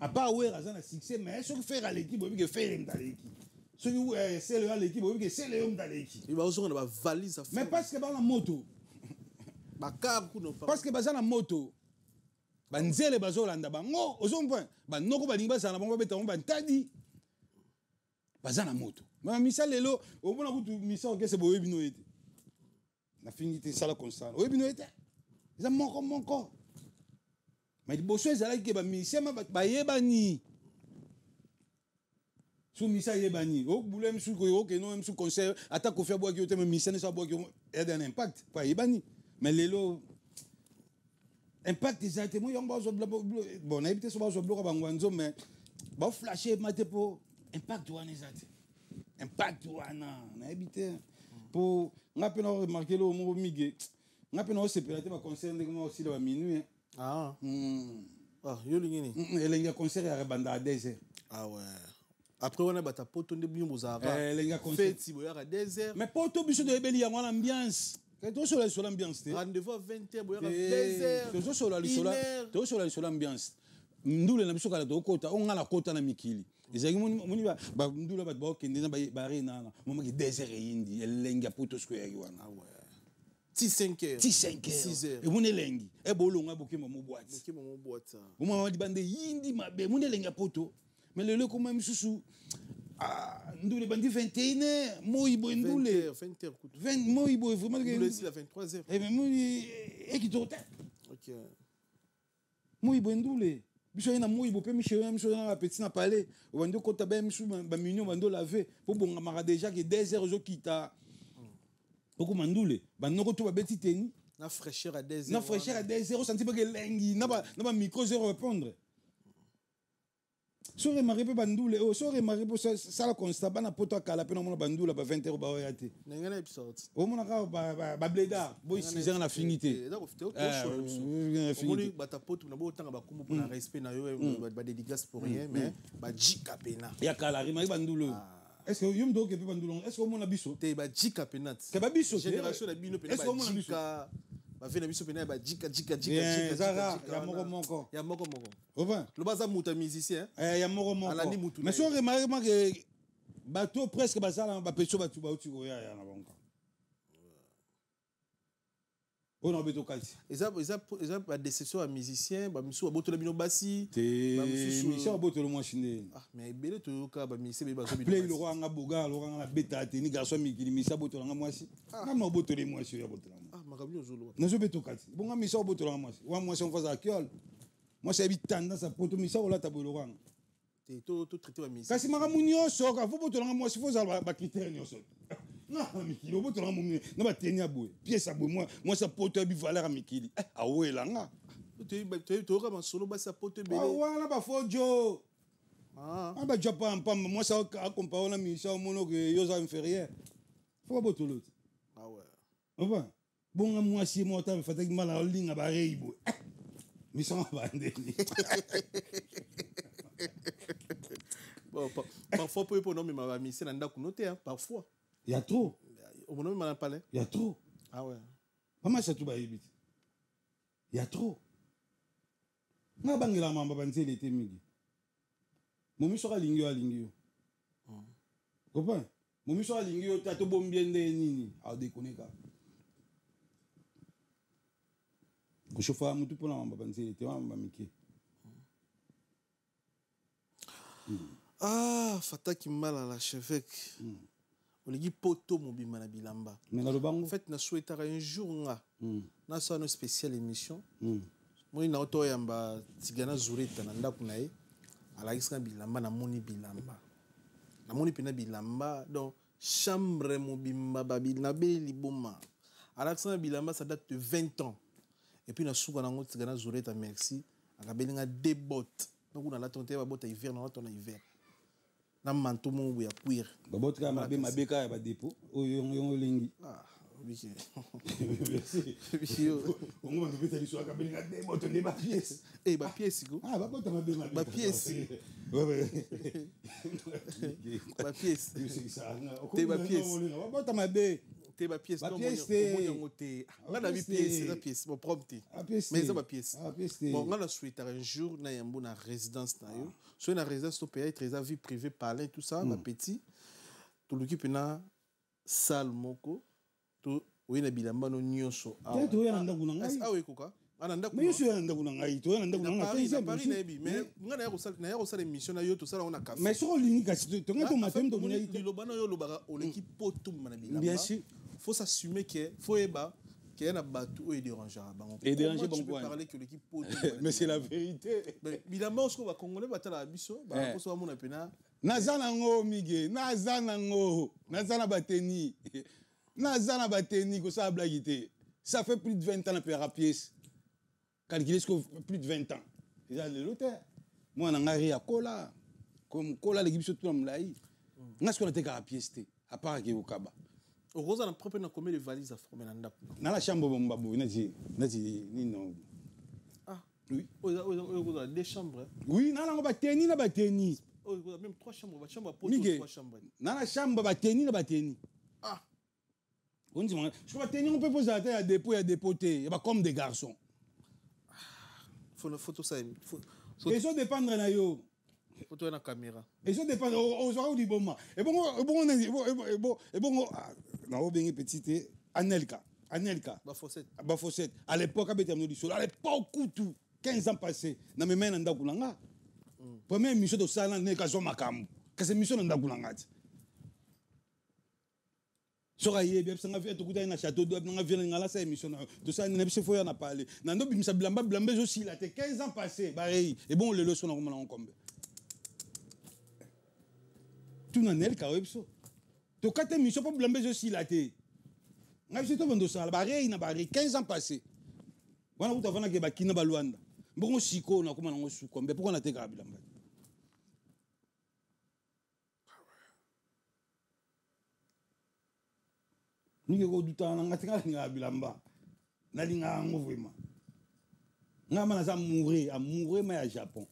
À part où est à succès, mais ce que faire à l'équipe, on va faire dans l'équipe. Ce que c'est le à l'équipe, on va c'est le homme dans l'équipe. Il va aussi on va valise à faire. Mais parce que dans la moto, parce que dans la moto, banzele bazolanda bango, aux point, banoko balinga ça na bango beta on bantadi. Bazana moto. Mais misal lelo, au moins on a misal que c'est boye bino été. Na finité ça la constant. Oui bino été. Ils ont mon corps. Mais il bosse ça là que ba misal ba yebani. Sous misal yebani. O boule msu ko o que non msu conseil attaque ko faire boire que mais misal ne ça boire que a un impact pas yebani. Mais lelo impact exactement yo ba bon na habité so ba zo bloquer ba ngwanzo mais ba flasher mate po impact wana exact. Impact wana na habité pour nga pena remarquer le mot migué nga pena se pelater ba concert ndenge aussi la minuit ah ah yo lingini elenga concert ya banda à 2h ah ouais après on a bata poto nde bino bozara elenga concert feti boya à 2h mais poto biso de ebeli ya ngwana ambiance quand sur l'ambiance rendez-vous à 20h boya à 2h to sur l'ambiance ndule na biso kala to kota on ngala kota na mikili ezaki moni ba ndula ba kende na ba rena na mama ki 2h indi elenga poto sko ya wana ah ouais ti 5h 6h e moni elengi e bolonga bokema mo boîte o mama di bande yindi mabe moni elenga poto mais le comme même susu ah ndule bandi 21h moibo ndule 20h 20 moibo vraiment ndule si la 23h et mais moni e ki to tête OK moibo ndule biso ina moibo pe michel miso na petit na parler wando kota ba miso ba mignon wando laver pour bonga mara déjà que 2h zo kita beaucoup mandule ba noko to ba beti teni na fraîcheur à 2h na fraîcheur à 2h senti pas que lengi na ba micro zéro répondre sur remarquer pe bandule o sur remarquer pour ça la constat ba na poto kala pe na mona bandule ba 20h ba oyate ngana episode o mona ka ba bleda boy 6h na finité da ko fité o moni ba ta poto na bo tanga ba kumbu pour na respect na yo ba dédicace pour rien mais ba jika pena ya kala remarquer bandule est-ce que yum do ke pe bandule est-ce que o mona biso te ba jika penat ke ba biso génération na bino pena ba jika ba vena biso pena ba jika ya moko enfin le baza muta musicien ya moko mais so remarquement que bateau presque bazala ba pecho batu ba uti ko ya na banka on a beto kati eza ba déception à musicien ba miso boto la bino basi ba miso boto le mwashinde ah mais belé to ka ba mise be ba so play le roi nga boga le roi nga beta te ni garçon mikili misa boto nga mwasi nga ma boto le mwasi ya boto ah makabino zolo na zo beto kati bon nga misa boto nga mwasi wa mwasi on faza akiol moi c'est habite tendance à poto misa ola ta bolo rang te to traiter ba misa kasi maka munyo so ka fo boto nga mwasi fo za ba critère nyoso Non, Mikili, obo tona mumine. Na ba tenia boy. Pièce à boy moi ça poto bi valeur à Mikili. Ah ouais là nga. Tu as solo ba sa pote belé. Ah ouais là ba fojo. Ah bah tu pas moi ça a comparé la mission mono que yosa inférieur. Faut pas tout l'autre. Ah ouais. Enfin, bon moi si moi t'as fait mal à ligne ba reibo. Mission ba ndeni. Bon parfois pour non mais ma mission nda kunoté hein parfois. Il y a trop. Au moment où palais. Il y a trop. Ah ouais. Maman ça tout ba yibit. Il y a trop. Na bangela mamba banzeli était mingi. Momi soka lingio alingio. Comprends? Momi soka lingio tato bombiende nini? A déconnecter. Ko chofa mutu pona mamba banzeli te mamba miki. Ah, Fataki mal à l'archevêque. On dit poto mobima na bilamba. Mais na lobango. En fait, na souhaitera un jour nga. Na sa une spéciale émission. Moi na auto yamba tigana zureta na ndaku na ye. Ala isika bilamba na moni bilamba. Na moni pena bilamba donc chambre mobimba babina be liboma. Ala isika bilamba ça date de 20 ans. Et puis na souka na ngoti tigana zureta merci. Akabelinga deux bottes. Donc on a la tonté ba botte hiver na ton hiver. Na manteau mo ya cuir. Ba botte ka mabe ka ba dépôt. O yo lingi. Ah, oui. Merci. On va nous faire sur akabelinga deux bottes ne ba pièce. Eh ba pièce go. Ah ba botte mabe mabe. Ba pièce. Ouais. Ba pièce. Te ba pièce. Ba botte mabe. Te ba pièce non mon te. On a pièce, la pièce, bon prompte. Mais ça ba pièce. Bon, on a souhaité un jour na yambo na résidence na yo. Soit na résidence to payer très vie privée parler tout ça, ma petit. Tout le qui pena salle moko. To oui na bilamba no nyonso. Ah. To ya nda kuna ngai. Ah oui koka. Ana mais je ya nda kuna ngai. To ya nda kuna ngai. Paris na bi. Mais nga na ya ko sala émission na yo to sala on a café. Mais sur lingi kasi to nga to matem to nya ite. Lobana yo lobaka o l'équipe potum na bilamba. Bien sûr. Faut s'assumer que faut eba qu'il y a un bateau et déranger bango. Et déranger bango. Tu peux parler que l'équipe potum. Mais c'est la vérité. Mais bilamba ce qu'on va congolais batala biso, ba ko so mona pena. Nazana ngo mige, nazana ngo, nazana bateni. Nazana bateni ko ça blague té. Ça fait plus de 20 ans na à pièce. Calculez ce que plus de 20 ans. Déjà le lotaire. Moi na ngari ya kola. Comme kola l'équipe surtout na mlai. Ngasko na te à pièce té. À part que okaba. Au rosa na propre na combien de valises à former na ndap. Na la chambre bombabo nati ni non. Ah oui. Au deux chambres. Oui, na la bateni na bateni. Oh, même trois chambres, va chambre pour trois chambres. Na la chambre bateni na bateni. Ah. On dit je crois bateni on peut poser à terre à dépoter, il va comme des garçons. Faut photo ça. Et ça dépendre na yo. Photo na caméra. Et ça dépend aux oreilles du bon. Et bon na o bengi petite Anelka. Ba Fossette. À l'époque à Betamno du Sol, à l'époque tout 15 ans passés, na me mena ndaku nanga. Première mission de sala ne ka zo makambu. Que c'est mission ndaku nanga. Sora yebe sanga fi to kuta na château d'Ob nga vient ngala sa émission de ça ne se faut y en a parlé. Nando bimisa blamba aussi là 15 ans passés, pareil. Et bon le leçon na komana kombe. Tu n'en es qu'à eux. Tu as été mis sur le blâmer aussi là. Tu as vu tout le monde ça. Pareil, na pareil. 15 ans passés. Voilà où tu as vu que tu as vu Luanda. Bon, si on a comment on succombe. Pourquoi on a été grave là? Nous qui avons du temps, on a été grave là. Na linga vraiment. Na mana mourir mais à Japon.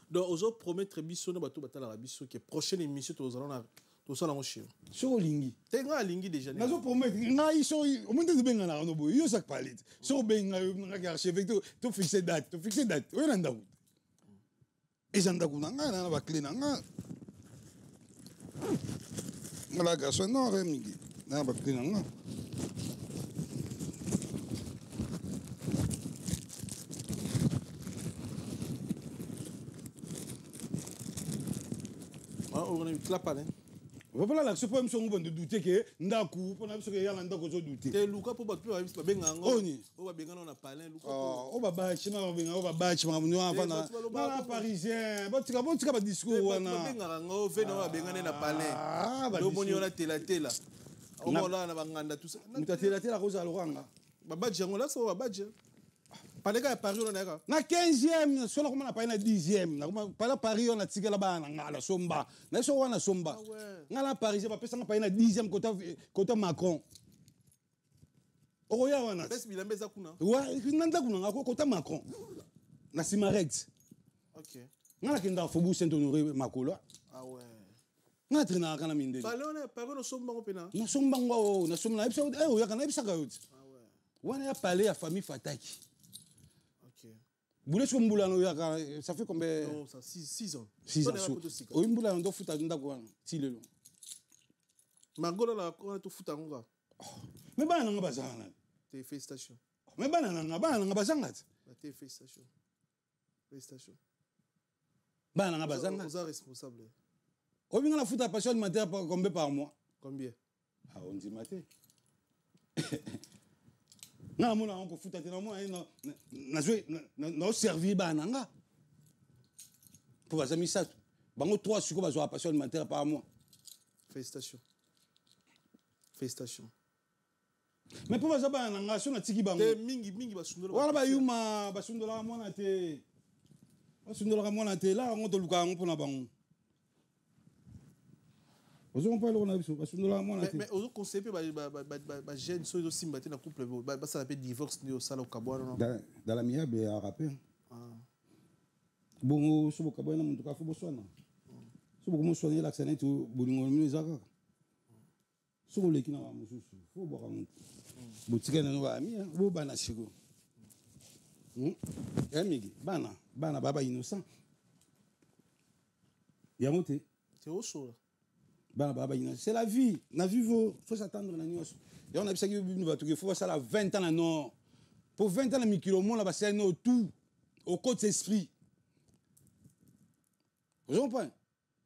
Donc, aux autres promettre biso na bato batala biso que prochaine émission tous allons na tout ça na mochi. Sur lingi. T'es nga lingi déjà. Na zo promettre nga iso au moins de benga na no boy. Yo sak palit. Sur benga nga archevêque to fixer date. Oyo nanda ku. Ezanda ku nga na ba clé nga. Ngala garçon non remigi. Na ba clé nga. On a eu la panne. Voilà la seule fois on de douter que ndaku pour na que yala ndako zo douter. Te luka po ba benga ngo. Oni. O ba benga na palin luka. O ba ba chima ba benga o ba ba chima mu afana. Na parisien, ba tika ba discours wana. Benga ngo ve na ba benga na palin. Ah ba. Do boni ona tela. On va là, on va tout ça. La rose à l'oranga. Babadji, on l'a ça, Babadji. Pas les gars, Paris, on a. Na 15e, sur le pas na 10e. Pas la Paris, on a tigé là-bas, na la somba. Na so wana somba. Na la Paris, c'est pas personne pas na 10e côté Macron. Oya wana. Bes bilamba za kuna. Ouais, nanda kuna ngako côté Macron. Na Simarex. OK. Na kenda Faubourg Saint-Honoré Makolo. Ah ouais. Na trina kana minde. Pas là, Paris no somba ko pena. Na somba ngwa, na somba na episode oya kana episode kayout. Ah ouais. Wana ya parler à famille Fataki. OK. Boulé sur Mboulano, ça fait combien? Non, ça 6 ans. 6 ans. Oui, Mboulano doit foutre à Ndakouan. Si le long. Margot là, on a tout foutu à Nga. Mais bah, on a pas ça. T'es félicitations. Mais bah, on a pas ça. T'es félicitations. Félicitations. Bah, on a pas ça. Vous êtes responsable. On vient la foutre à passion alimentaire combien par mois? Combien? Ah, on dit maté. Non, mon on peut foutre à moi, non, servir bananga. Pour les amis, ça. Bango 3 sucres, bah, la passion alimentaire par mois. Félicitations. Félicitations. Mais pour les bananga, si on a tiki bango. Mingi, basundolo. Voilà, bah, yuma, basundolo, moi, na te. Basundolo, moi, na te. Là, on te luka, on peut na bango. Mais aux conseils, jeune, ceux aussi battent dans couple, ça s'appelle divorce, ça au Cabois. Dans la mienne, il y a un rappel. Bon, si vous avez un cas, il faut soigner. Si vous soignez l'accent, vous avez un si vous avez un il faut boire un vous avez un vous bana baba innocent. Il y a monté. C'est au chaud. C'est la vie. La vie, il faut s'attendre à la nuit. Et on a dit qu'il faut ça à 20 ans. Non. Pour 20 ans, le monde c'est un tout. Au côté d'esprit. Vous comprenez?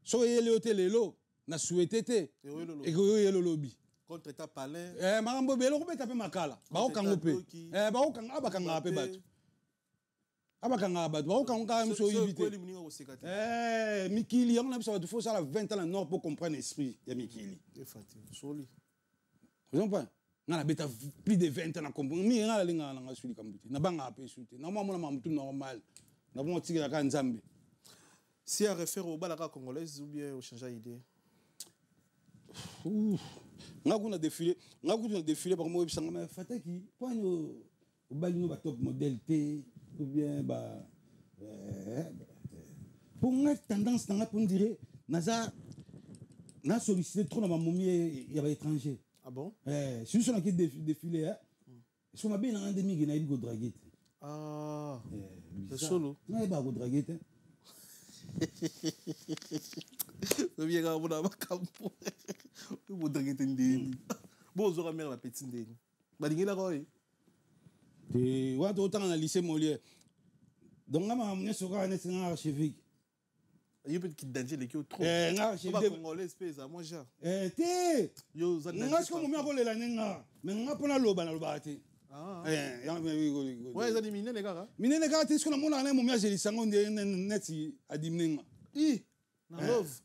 Si vous avez le lot, vous avez souhaité. Et vous avez le lobby. Contre ta palais. Madame Bobé, vous avez tapé ma cala. Vous avez tapé. Abakanga abatu bakanga mso yibite Mikili on a besoin de faut ça 20 ans dans nord pour comprendre l'esprit de Mikili soli vous comprenez ngala beta plus de 20 ans na comprendre mi ngala linga na suli kambuti na banga apé souté na moi na mutu normal na bon tigela ka nzambe si à réfère au balaka congolaise ou bien au changer idée ngakuna défilé par moi bisanga ma fataki poigno au balino ba top modèle T ou bien pour une tendance pour dire naza na sollicité trop dans ma momie il y a étranger. Ah bon? Si je suis qui défilé je m'a bien en demi na go draguette. Ah. C'est solo. Na ba go draguette. Le vieux gars on a pas campo. Go draguette ndeni. Bon zora mère la petite ndeni. Ba dingela ko et ouais autant dans le lycée Molière donc là ma soeur est un archevêque il peut qu'il danger les qui trop un archevêque congolais espèce à moi ja té yo za nga ce que mo ko lela nenga mais nga pona loba na loba té ouais ça dimine les gars minene ga té ce que na mona na mo mia jeli sango neti adimnenga na love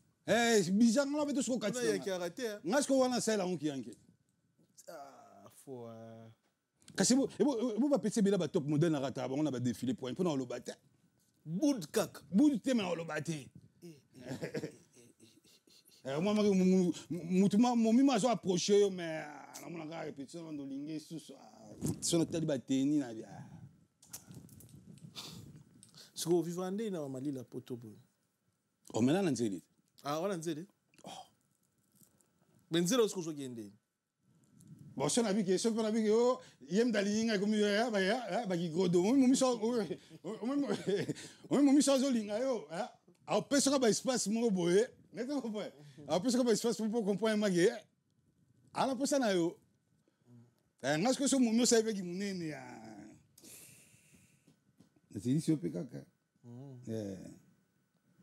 bizarre là beto ce ko katisa nga qui a raté nga ce que wana ça là on qui yanke faut kasi vous pas péter bela ba top modèle na rata on a ba défilé pour un le baté bout kak bout té mais le baté moi mutuma momi ma so approcher mais na mona ka répétition ndo lingé sur notre tali bateni na bia ce que vivre andé na mali la potobo o mena na nzeli wala nzeli benzelo ce que je gende. Bon, si on a vu que oh, yem dalinga comme ba ki godo, mo mi so zolinga yo, a pessoa ba espace mo boye, net ko boye. A pessoa ba espace pour comprendre magi. Ala pesa na yo. Ngas ko so mo sa be ki munene ya. Na ti si opeka ka.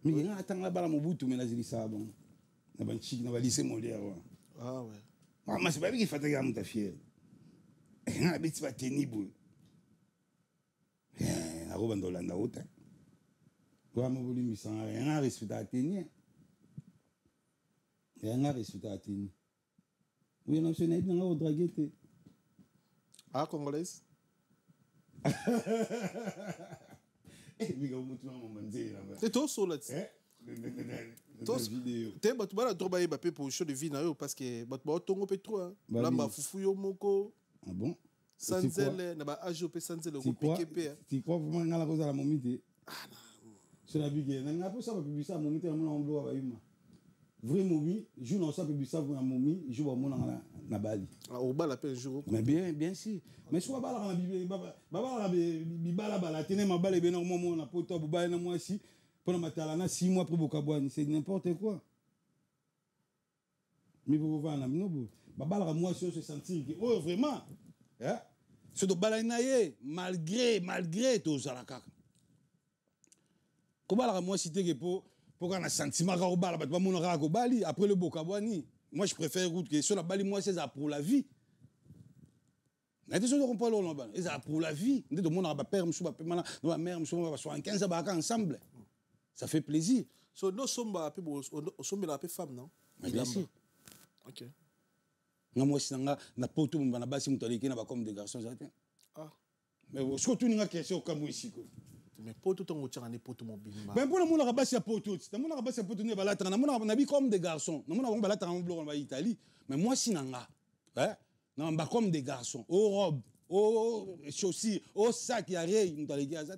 Mi nga atanga bala mo butu me na zili sa bon. Na ban chik na ba lycée Molière. Ah ouais. Mas c'est pas lui qui fait ta gamme ta fière. On a bêtise pas ténible. La robe dans l'anda haute. Quoi me voulu me sans rien respecter à tenir. Rien respecter à tenir. Oui, non, c'est naïf, on a dragué. Ah, congolaise. C'est toi, sur là. T'es battu trop bailler Mbappé pour show de vie parce que battu tongo pe trop. Là, ma foufou yo moko. Ah bon? Sanzel, na ba AJOP Sanzel ko PKP. Tu crois vraiment ngala ko za la momite? Ah non. Sur la bigue, na pas ça ba publier momite na mon bloc ba yuma. Vraiment oui, joue dans ça publier ça pour un momi, joue ba mona na Bali. Ah au bal appelle jour. Mais bien sûr. Mais soit bala na bible baba bibala bala tene ma bala be na momo na poto bu ba na moi si pendant matala na 6 mois pour Bokabouani, c'est n'importe quoi. Mais vous voyez na minobo. Baba moi se sentir que oh vraiment hein? C'est de balainaye malgré tout ça la kaka. Comment la moi cité que pour qu'on a sentiment ka bala ba mon ka ko bali après le Bokabouani. Moi je préfère route que sur la bali moi c'est ça pour la vie. Mais tu sais qu'on parle là-bas, c'est ça pour la vie. Ndé de mon ba père monsieur ba mana ma mère monsieur ba 75 ba ensemble. Ça fait plaisir. So no somba pe bo somba la pe femme non? Bien sûr. OK. Moi si na poto mbana basi mutoliki na ba comme des garçons ça. Ah. Mais surtout une question comme ici quoi. Mais poto tongo tchanga ne poto mobimba. Ben pour le monde rabasi ya poto, na mona rabasi ya poto ne balatra na mona na bi comme des garçons. Na mona balatra en bloc en Italie, mais moi si nanga. Hein? Na ba comme des garçons. Oh robe, oh chaussures, oh sac ya rei mutoliki ça.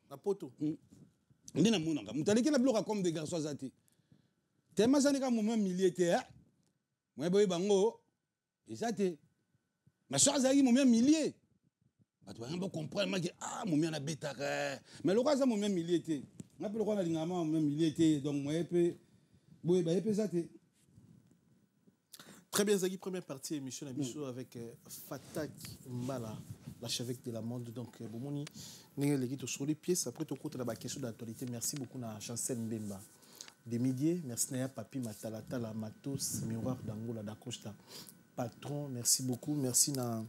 Na poto. Ndina mona nga mutoliki na bloc comme des garçons ça. Tellement ça ne ka moment millier hein. Moi boy bango. Et ça te. Mais ça zaki moment millier. Tu vas pas comprendre que ah mon mien a bêta mais le cas ça mon mien millier était on appelle quoi la lingama mon mien millier était donc moi épée boy ba épée ça te. Très bien Zaki, première partie émission avec Fatak Mbala l'archevêque de la monde donc bomoni ninga l'équipe sur les pièces après tout côté la question d'actualité. Merci beaucoup na Chancel Mbemba des médias, merci na Papi Matalata la Matos Miroir d'Angola d'Acosta patron, merci beaucoup, merci na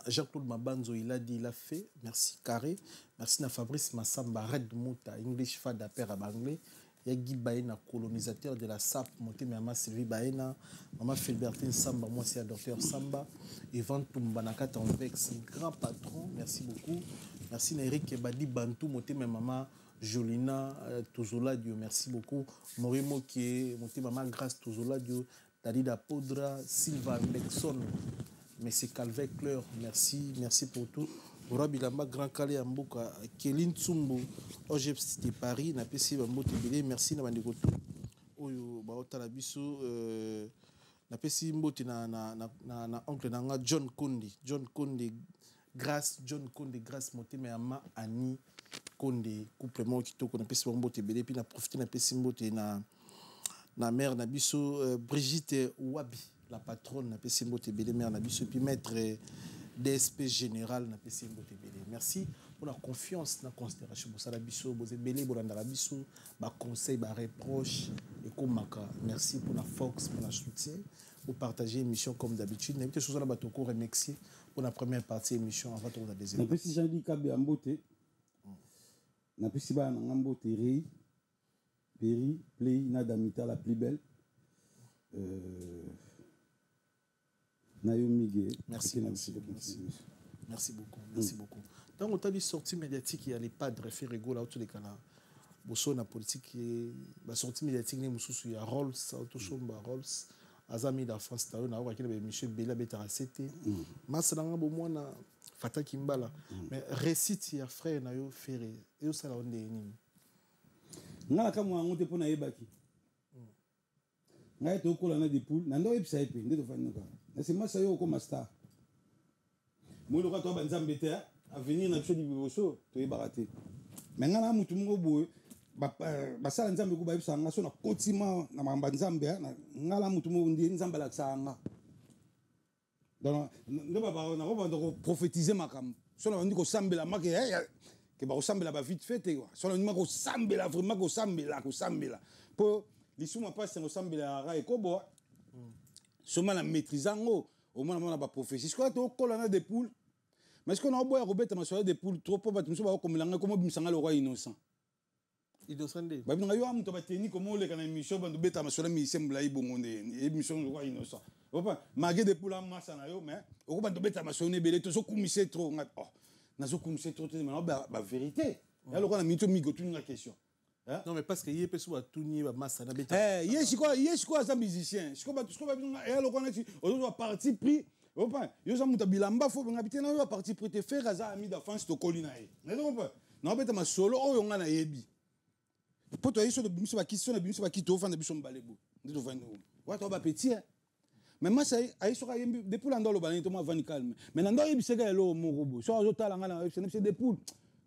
Jean-Claude Mabanzo, il a dit, il a fait. Merci Carré. Merci na Fabrice Massamba, Red Mouta, English Fada Père à Banglais. Il y a Guy Baena, colonisateur de la SAP, monté Mama Sylvie Baena, Maman Philbertine Samba, moi c'est le docteur Samba, Evan Tumbanaka Tanvex, grand patron, merci beaucoup. Merci Eric Ebadi Bantou, monté Maman Jolina Touzola Dio, merci beaucoup. Morimo qui est monté Maman Grâce Touzola Dio, Dalida Podra, Sylvain Lexon. Monsieur Calvin Cleur, merci pour tout. Roi Bilamba, Grand Calais Amboka, Kéline Tsumbo, OGEPS de Paris, Napesi Bambo Tébélé, merci Nabandekoto. Oyo, Baota Labiso, Napesi Mbote na oncle Nanga, John Konde, grâce, Moté, mais Ama, Annie, Konde, couple moi qui toque, Napesi Bambo Tébélé, puis na profité Napesi Mbote na mère Nabiso, Brigitte Wabi. La patronne n'a pas si mot tébélé, mère n'a pas puis maître DSP général n'a pas si mot tébélé. Merci pour la confiance dans la considération. Vous savez, vous êtes belé, vous avez des conseils, des reproches. Merci pour la force, pour la soutien. Pour partager l'émission comme d'habitude. N'avez pas chose à battre au remercier pour la première partie de l'émission avant de la deuxième. N'a pas si j'ai dit Kabe Ambote. N'a pas si ba Ambote Rei. Péri, Play, Nadamita la plus belle. Merci beaucoup. Dans le temps de sortie médiatique, il y a les padres Ferrego là autour des canards. Bosso na politique la sortie médiatique il y a Rolls, Autochomba Rolls, Azami da France tayo na wakile be Michel Bella betara CT. Masalanga bo mwana Fataki Mbala. Mais récite ya frère na yo Ferré. Et ça la onde nini. Ngala kama ngote pona yebaki. Ngai to kola na des poules, nando epsa epe nde to fanya ka. Na sema sa yo ko master. Mo lo ka to banzambe te a venir na biso di biboso to yebaraté. Mais ngana mutu mo boye ba sala nzambe ko ba epsa nga so na continent na mamba nzambe na ngala mutu mo ndi nzambe la tsanga. Donc ndo ba na ko ba prophétiser makam. So na ndi ko sambela make ke ba ko sambela ba vite fait quoi. So na ndi ko sambela vraiment ko sambela. Po l'issue passe au semble à Kobo. Seulement la maîtrisant au moins on a pas prophétie. Ce qu'on a au colonna des poules. Mais ce qu'on a au bois Robert m'a des poules trop pas comme comme le roi innocent. Innocent. babinga yo amuto bateni comme on le kana émission bando beta masola mi sembla ibongonde émission ko innocent opa magé de pour la masse na yo mais oko bando beta masola belé to so kumise trop oh na so kumise trop mais ba vérité ya lokona mito migo tuninga question non mais parce que yé peut soit tourner ba masse na beta yé quoi ça musicien siko ba ya lokona ti ozo parti pris opa yo za muta bilamba fo nga bitena yo parti pris te faire za ami d'enfance to kolina e na opa na beta masolo oyo nga na yebi poto ayiso de bimso ba question na bimso ba kito fa na biso mbalebo ndito fa ndo wato ba petit mais masa ayiso ka yembi depuis la ndolo ba to ma vani calme mais na ndo yebiseka elo mokobo so azo tala nga na yebiseka c'est des poules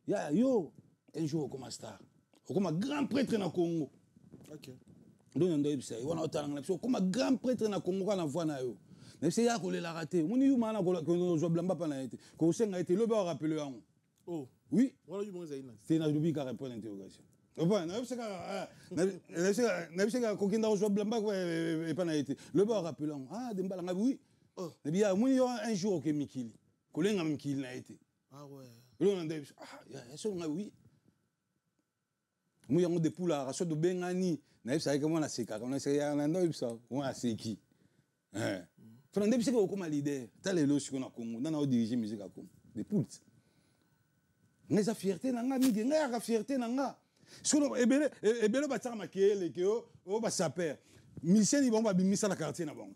ya yo un jour comme star comme grand prêtre na Congo OK ndo ndo yebiseka wana tala nga so comme grand prêtre na Congo kana voix na yo mais c'est ya ko le la raté moni yu mana ko zo blamba pa na été ko senga été le ba rappeler yango oh oui voilà yu bonza ina c'est na dubi ka répondre interrogation opa na biseka kokinda ko blamba ko e pa na été le ba rappeler ah de mbala ngabi oui oh et bien moni yo un jour que mikili ko lenga mikili na été ah ouais le on ndé ah ya so ngabi oui mu yango de pula raso do bengani na yebisa ke mona seka kana se ya na ndo yebisa wa seki fana ndé biseka ko ma leader tale lo siko na Congo na diriger musique à Congo de poules neza fierté nanga mingi nga ya fierté nanga solo ebele bataka makele ke o ba saper musicien ni bon ba bimisa la quartier na bon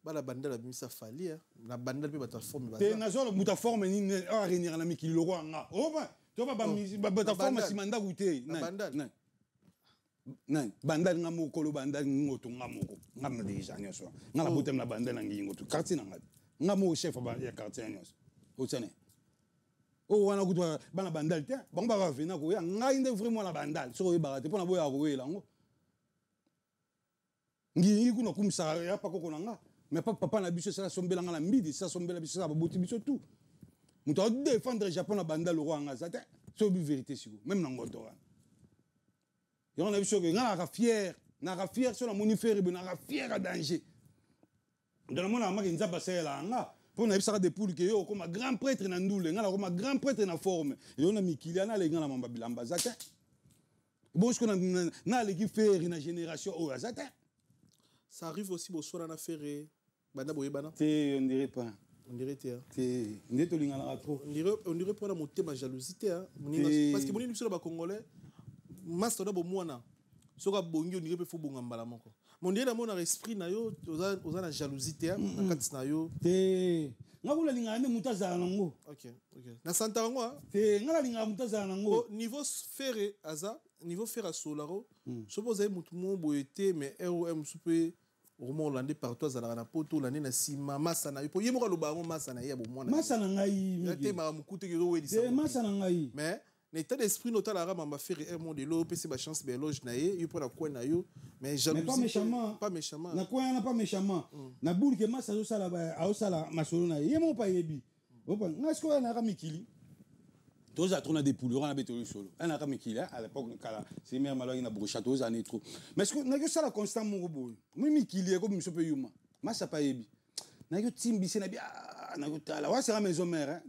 bala bandala bimisa fali na bandala pe bata forme ba te na zolo muta forme ni a réunir na mikili lo nga o ba to ba bata forme simanda goûter na bandal nga moko lo bandal ngoto nga moko nga na déjà nyoso nga la botem na bandal ngi ngoto quartier nga mo chef ba ya quartier nyoso o tsane o wana kutwa bana bandal te bango ba vena ko ya ngai nde vraiment la bandal so ba te pona boya ko yela ngo ngi kuna kumsa ya pa ko nanga mais papa na biso ça sombela nga na mbidi ça sombela biso ça ba boti biso tout muto défendre Japon na bandal ro nga ça te so bi vérité siko même na ngoto wana yo na biso nga na fier sur la monifère na ka fier à danger dans le monde na maki nzaba sela nga pour na bisaka de poule que yo comme grand prêtre na ndule ngala comme grand prêtre na forme yo na mikilia na le ngala mamba bilamba zata bon ce qu'on na l'équipe faire une génération au zata ça arrive aussi bo sona na faire bana boyebana te on dirait pas on dirait te ndeto lingala trop on dirait pour la monter ma jalousie parce que moni biso ba congolais master da bo mwana soka bongi on dirait pe fo bonga mbala moko mon dieu na mona esprit na yo oza na jalousie te na kati na yo te ngakula linga ne mutazana ngo OK na santa ngo te ngala linga mutazana ngo niveau faire aza niveau faire solaro suppose mutu mo boete mais ROM soupe vraiment hollandais partout azala na poto l'année na sima masa na yo po yemo lo bango masa na ya bo mwana masa na ngai ya te ma mukute ke we te masa na ngai mais l'état d'esprit notal à m'a faire un monde de l'eau c'est ma chance beloge na ye pour la coin na yo mais jalousie pas méchamment na coin na pas méchamment na boule que masa zo sala ba au sala masolo na ye mo pa yebi opa ngasko na ramikili toza trona des poules on a bétoli solo na ramikili à l'époque kala c'est mère malo ina brochate aux années trop mais est-ce que na que ça la constant mo boy mo mikili ko mi so pe yuma masa pa yebi na yo timbi c'est na bia na ko tala wa c'est la maison mère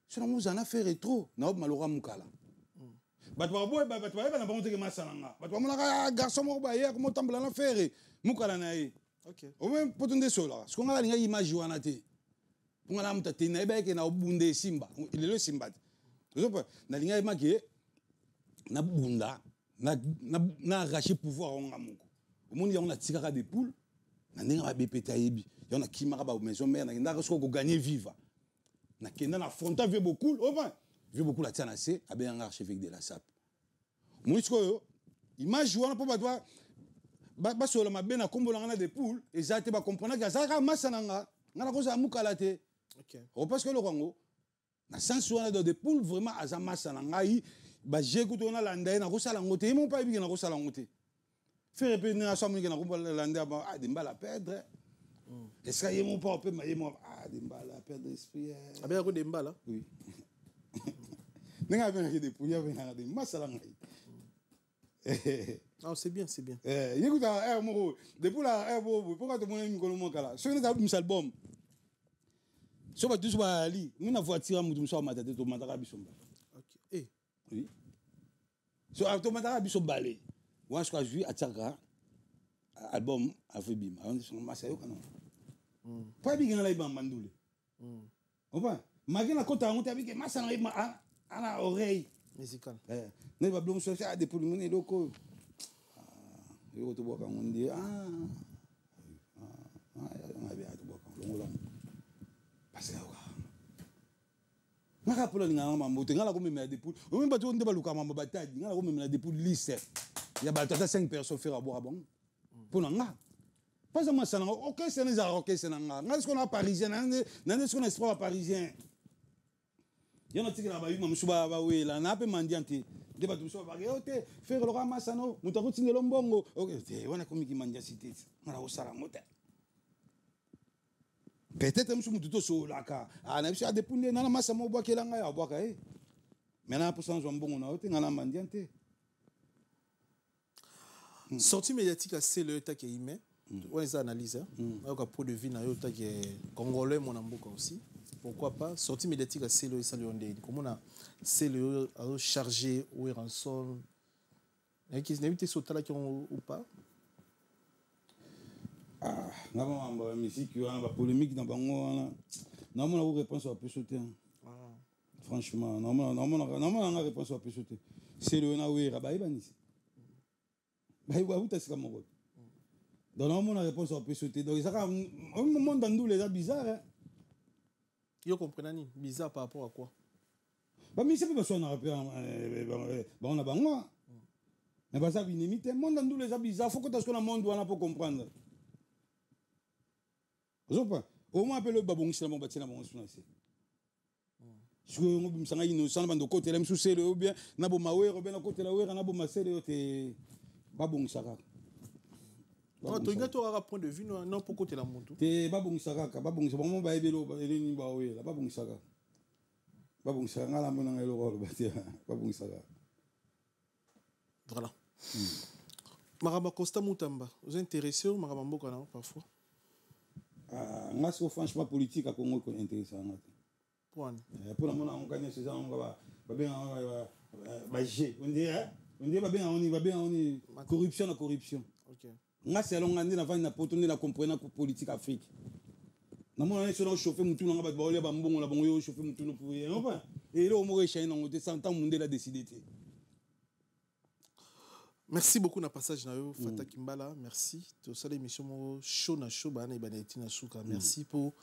sinon nous en a fait trop na malora mukala batwa boy batwa ba na bonte ke masananga batwa mona garçon mo ba ya ko tambala na faire mukala na ye OK o même potonde sola ce qu'on a linga image wana te ngala mutate na eba ke na obunde simba il est le simba na linga image na bunda na arracher pouvoir on ngamoko o moni on a tiraka des poules na ndinga ba bepeta yebi ya on a kimaka ba maison mère na ndaka ko gagner viva na kenda na frontal vieux beaucoup enfin vieux beaucoup la tiana c'est a bien archevêque de la SAP moisko yo image wana po batwa ba solo mabe na kombo ngana de poule ezate ba comprendre que ça massa nanga ngana ko za mukala te OK o parce que le Congo na sens wana de poule vraiment aza massa nanga yi ba jékuto na landa na ko sala ngote mon pas bi na ko sala ngote faire pe na so na ko landa ba a de mbala perdre est-ce que mon pas peut moi ah de mbala perdre esprit ah bien ko de mbala oui n'enga bien que de pouya bien de massa nanga ah c'est bien yekuta mo depuis la pourquoi te mona ngolo mo kala so na mis album so ba tous ba ali muna voiture mutu so matate to mataka bisomba OK oui so automata biso balé wa je vu ataka album afibim on dit masa yo kana pas bi ngala ibamba ndule opa magina kota on tabi ke masa na ana oreille musical ne ba blom so ça depuis mon loko yo to boka on dit on bien to boka longola parce que ngaka pula ngala mambo te ngala ko memela depuis o même bato ndeba luka mambo batadi ngala ko memela depuis lycée ya ba tata 5 personnes faire boire bon pour nga pas seulement ça OK c'est les OK c'est nga ce qu'on a parisien nan ce qu'on espoir parisien yana tikira ba yuma musuba ba wela na pe mandiante de bato so ba yote faire le ramasano mutako tingelo mbongo OK te wana komiki mandiacité ngala o sala mota peut-être musu mututo so laka na biso adepune na masa mo bwakela nga ya bwaka maintenant pour changer mbongo na yote ngala mandiante sortie médiatique c'est le ta qui ime ouais ça analyse avec un point de vue na yo ta qui congolais mon amboka aussi pourquoi pas sortie médiatique c'est le ça le ondé comment on a c'est le chargé ou rançon et qui n'invite sauter là qui ont ou pas na ba musique wana ba polémique na bango wana na mona ko réponse va plus sauter franchement na mona réponse va plus sauter c'est le na wera ba ibanisi ba uta sika moko donc na mona réponse va plus sauter donc ça un moment dans nous les bizarre yo comprenez bizarre par rapport à quoi ba mi c'est pas ça na rappel ba on a bango mais ba ça binimité monde dans nous les bizarre faut que tu as monde wana pour comprendre. Au moins appelle le babon c'est mon bâtiment mon sonné je ngo bimsanga innocent bando côté la msuse le bien na bo mawero bien na côté la wera na bo masele te babon saka non to ngato ra point de vue non pour côté la monto te babon saka babon c'est vraiment ba ebelo ba eleni ba wera babon saka ngala mona ngelo ko ba te babon saka voilà Maraba Costa Mutamba vous intéressé au Maraba Mboka non parfois ngaso franchement politique à Congo est intéressant pour la mona on gagne ces gens ba bien ba G on dit ba bien on corruption la corruption OK nga c'est long andi na va na potonner la comprendre la politique Afrique na mona ne so chauffer mutu nga ba ba ba mbongo la bongo yo chauffer mutu no pour rien enfin et là au mo rechain na ngote 100 ans monde la décider. Merci beaucoup na passage na yo Fata Kimbala merci to sala émission mo show na show bana ibana etina suka merci pour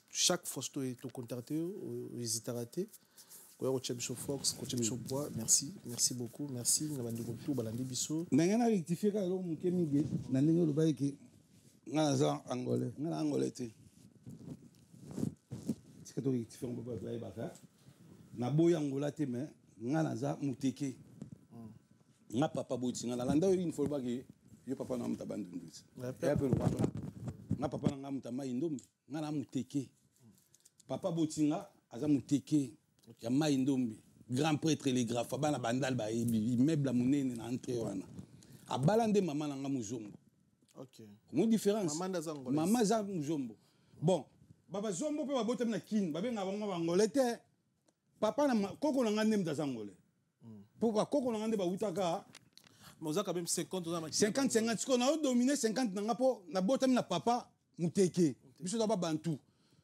chaque fois que tu contacter hésite à rater ko Chebisho Fox ko Chebisho Bois merci beaucoup merci na bandi ko tout balandi biso na ngana rectifier ka lo mukemige na ningo lo baiki ngana za angolais te c'est que tu rectifier on peut pas ba faire na boya angola te mais ngana za muteke nga papa boti nga landa une fois ba ke yo papa na mutabandu nduzi ya pe nga papa na nga mutama indombe nga na muteke papa boti nga aza muteke ya mai indombe grand prêtre les graphes bana bandal ba immeuble monene na entrée wana abalande mama na nga muzombo OK mo différence mama za muzombo bon baba zombo pe babota na kin babe nga bango bangolais te papa na koko na nga ndem tazangolais. Pourquoi quand on a des baoutaka mais on a quand même 50 50 qu'on a dominé 50 na ngapo na botam na papa muteke biso da bantu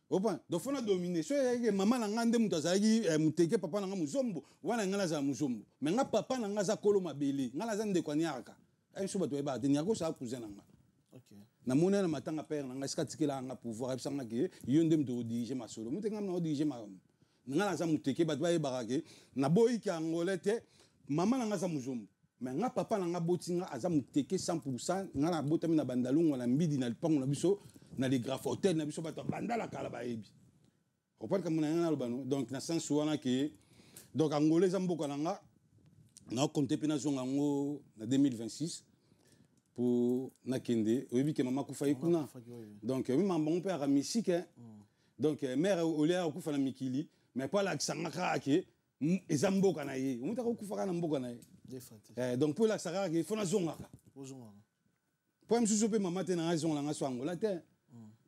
au point donc on a dominé so yeke maman na ngande mutazaki muteke papa na nga muzombo wana ngala za muzombo mais nga papa na nga za kolo mabele ngala za ndeko nyaka ay so bato eba tenya ko sa cousin nga OK na mona na matanga père na nga ska tikela nga pouvoir ebsanga ke yo ndem do diriger ma solo mutenga na diriger ma ngala za muteke bato ba ebarake na boyi ki angolais te maman na nga za muzombo mais nga papa na nga botinga aza muteke 100% nga na botami na bandalungu na mbidi na lipango na biso na les graphes hôtel na biso bato bandala kala ba ebi opal comme na nga na bano donc na sens wana ke donc angolais za mboka na nga na compter pe na zonga ngo na 2026 pour na kende oyebi ke mama kufa ikuna donc mi mamba mon père a musique donc mère olia kufa na mikili mais pas la kisanga ke ezambo kana ye umuta ko kufa kana mboka na ye donc pour la sara ke fona zonga pour me souper maman te na raison la ngaso angola te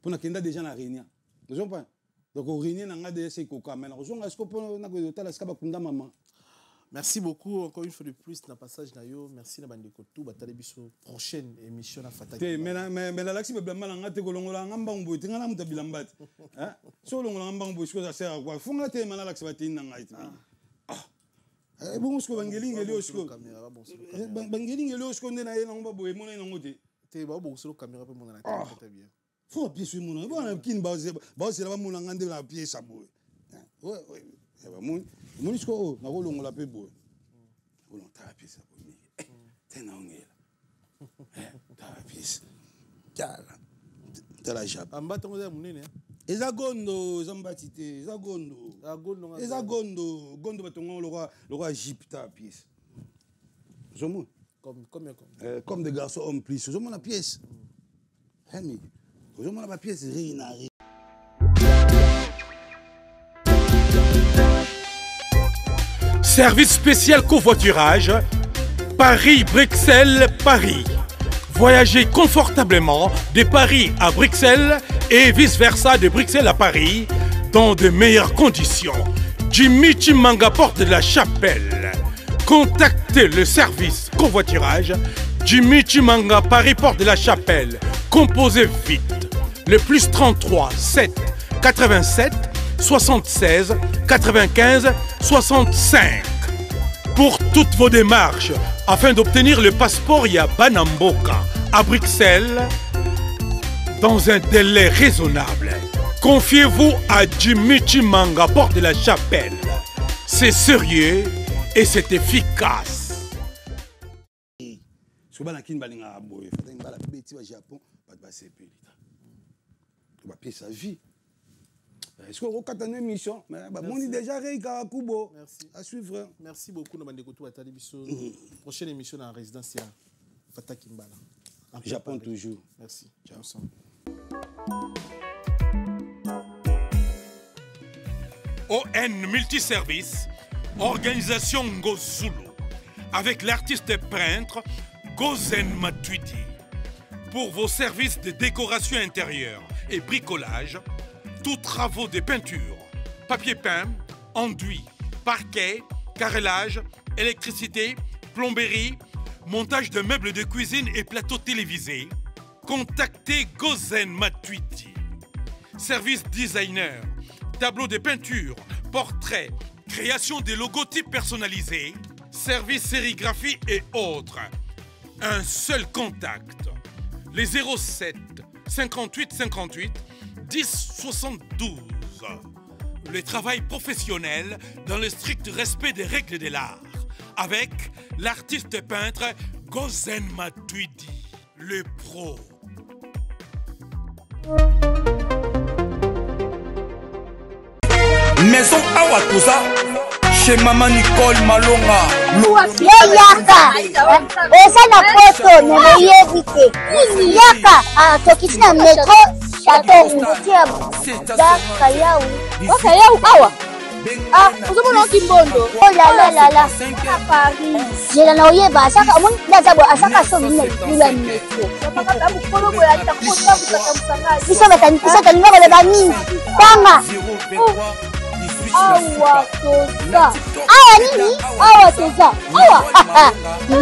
pour na kenda déjà na réunion nous pas donc au réunion na nga de c'est coca mais na zonga est-ce que pour na ko tala ska ba kunda maman Merci beaucoup encore une fois de plus dans le passage Nayo. Merci na bande kotou batale biso prochaine émission na Fataki. Mais la laxi be blamba nga te kolongola ngamba ngbo te ngana muta bilambati. Hein? So longola ngamba ngbo ça sert à quoi? Fonga te mana laxi batini nga iti. Ah. Bon sko bangelingi leo sko. Bangelingi leo sko ndena yena ngba boye mona ina ngote. Te ba bo solo caméra pe mona na ta bien. Faut pied sur mona. Bon na kin ba c'est la mona ngande na pied sa boye. Ouais. Mon sko na kolongola pe boye. Kolon ta pied sa boye. Tena ongela. Ta pied. Tala jab. Amba tongo za munene. Ezagondo zambati te Ezagondo batongo le roi Égypte ta pièce. Comme des garçons hommes plus. Zomo la pièce. Hemi. Zomo la pièce rina. Service spécial covoiturage Paris-Bruxelles-Paris. Voyagez confortablement de Paris à Bruxelles et vice-versa de Bruxelles à Paris dans de meilleures conditions. Jimmy Chimanga, porte de la Chapelle. Contactez le service covoiturage Jimmy Chimanga, Paris, porte de la Chapelle. Composez vite. Le plus 33 7 87 76 95 65. Pour toutes vos démarches, afin d'obtenir le passeport Yabanamboka à Bruxelles, dans un délai raisonnable, confiez-vous à Jimmy Chimanga, porte de la Chapelle. C'est sérieux et c'est efficace. Sa vie. Est-ce qu'on a une émission? On est déjà réécrit Kubo. Merci. À suivre. Merci beaucoup. Prochaine émission en résidence. Fataki Mbala. Japon toujours. Merci. Ciao. ON Multiservice, organisation Ngozulu, avec l'artiste peintre Gozen Matuidi. Pour vos services de décoration intérieure et bricolage, tous travaux de peinture, papier peint, enduit, parquet, carrelage, électricité, plomberie, montage de meubles de cuisine et plateaux télévisés, contactez Gozen Matuidi. Service designer, tableau de peinture, portrait, création de logotypes personnalisés, service sérigraphie et autres. Un seul contact. Les 07 58 58 10 72. Le travail professionnel dans le strict respect des règles de l'art. Avec l'artiste peintre Gozen Matuidi, le pro. Maison Awatusa, chez Maman Nicole Malonga. Yaka, eza na poto nemoyebite. Yaka, tokiti na metro Château Kayau. Oh Kayau awa. Ah, uzomona Kimbondo. Oh la. À Paris. Jela na oyeba asaka omoni ndazabo asaka so mina kula metro. Biso batalinga koleba nini? Tanga. Awa toza. Awa nini? Awa toza. Awa.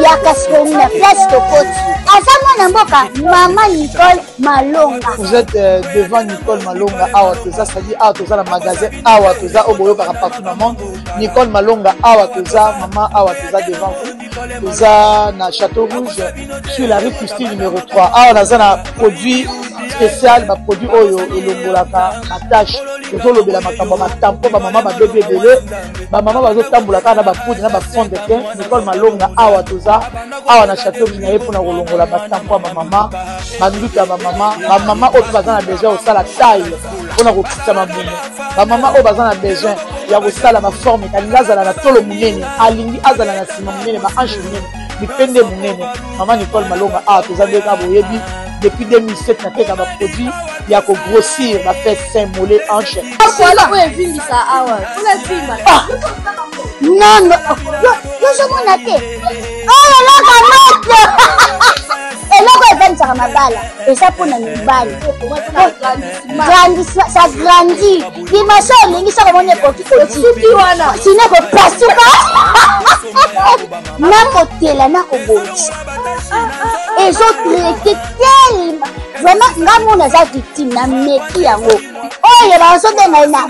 Yaka sona place tokoti. Asama na mboka Maman Nicole Malonga. Vous êtes devant Nicole Malonga. Awa toza, c'est-à-dire Awa toza le magasin Awa toza au boyo partout dans le monde. Nicole Malonga Awa toza, Maman Awa toza devant vous. Toza na Château Rouge sur la rue Custine numéro 3. Awa naza na produit spécial, ba produit oyo elongolaka attache. Tozolobela makambo matampo ba mama ba bébé belé, ba mama bazotambolaka na ba poudre na ba fond de teint. Nicole Malonga Awa toza, Awa na Château Rouge na yepona kolongola matampo ba mama, banduka ba mama oyo bazana besoin osala taille pona kokita mamuno. Ba mama oyo bazana besoin ya kosala ma forme kalinga azala na tolo munene, alingi azala na sima munene, ba hanche munene, bipende munene. Maman Nicole Malonga Awa toza ndeka boyebi depuis 2007 nateka ba produit ya ko grossir ba fait sein mollet hanche. Non, yo je m'en atte. Oh là là, eloko event bomisaka mabala eza mpona mibali ça grandit dimension olingi soko omoni ekoki kotiki wana sino kopasuka nakotela nakobomisa ezotraite telema vraiment nga mona aza victime na meki yango oyo bazobenga ye na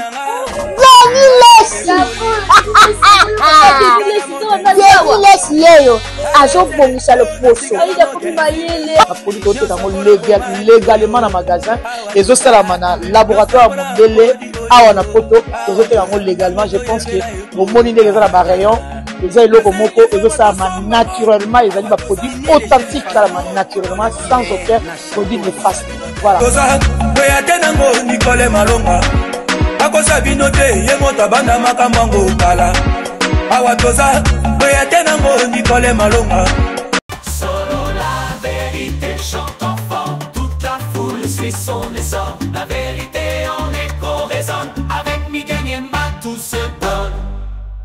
Lesi yeyo azobongisa loposo baprodit toteka yango légalement na magasin ezosalama na laboratoire ya mondele awa na poto tozoteka yango légalement. Je pense que bomoni ndenge eza na barayon eza eloko moko ezosalama naturellement, ezali baproduit authentique esalama naturellement sans aucun produit néfaste. Voilà. akosa bino te ye moto abanda makambo yango kala awa toza boya te nango Nicole Malonga. Solo la vérité chante enfant, toute la foule suit son essor. La vérité en écho résonne, avec Miguel Niemba tout se donne.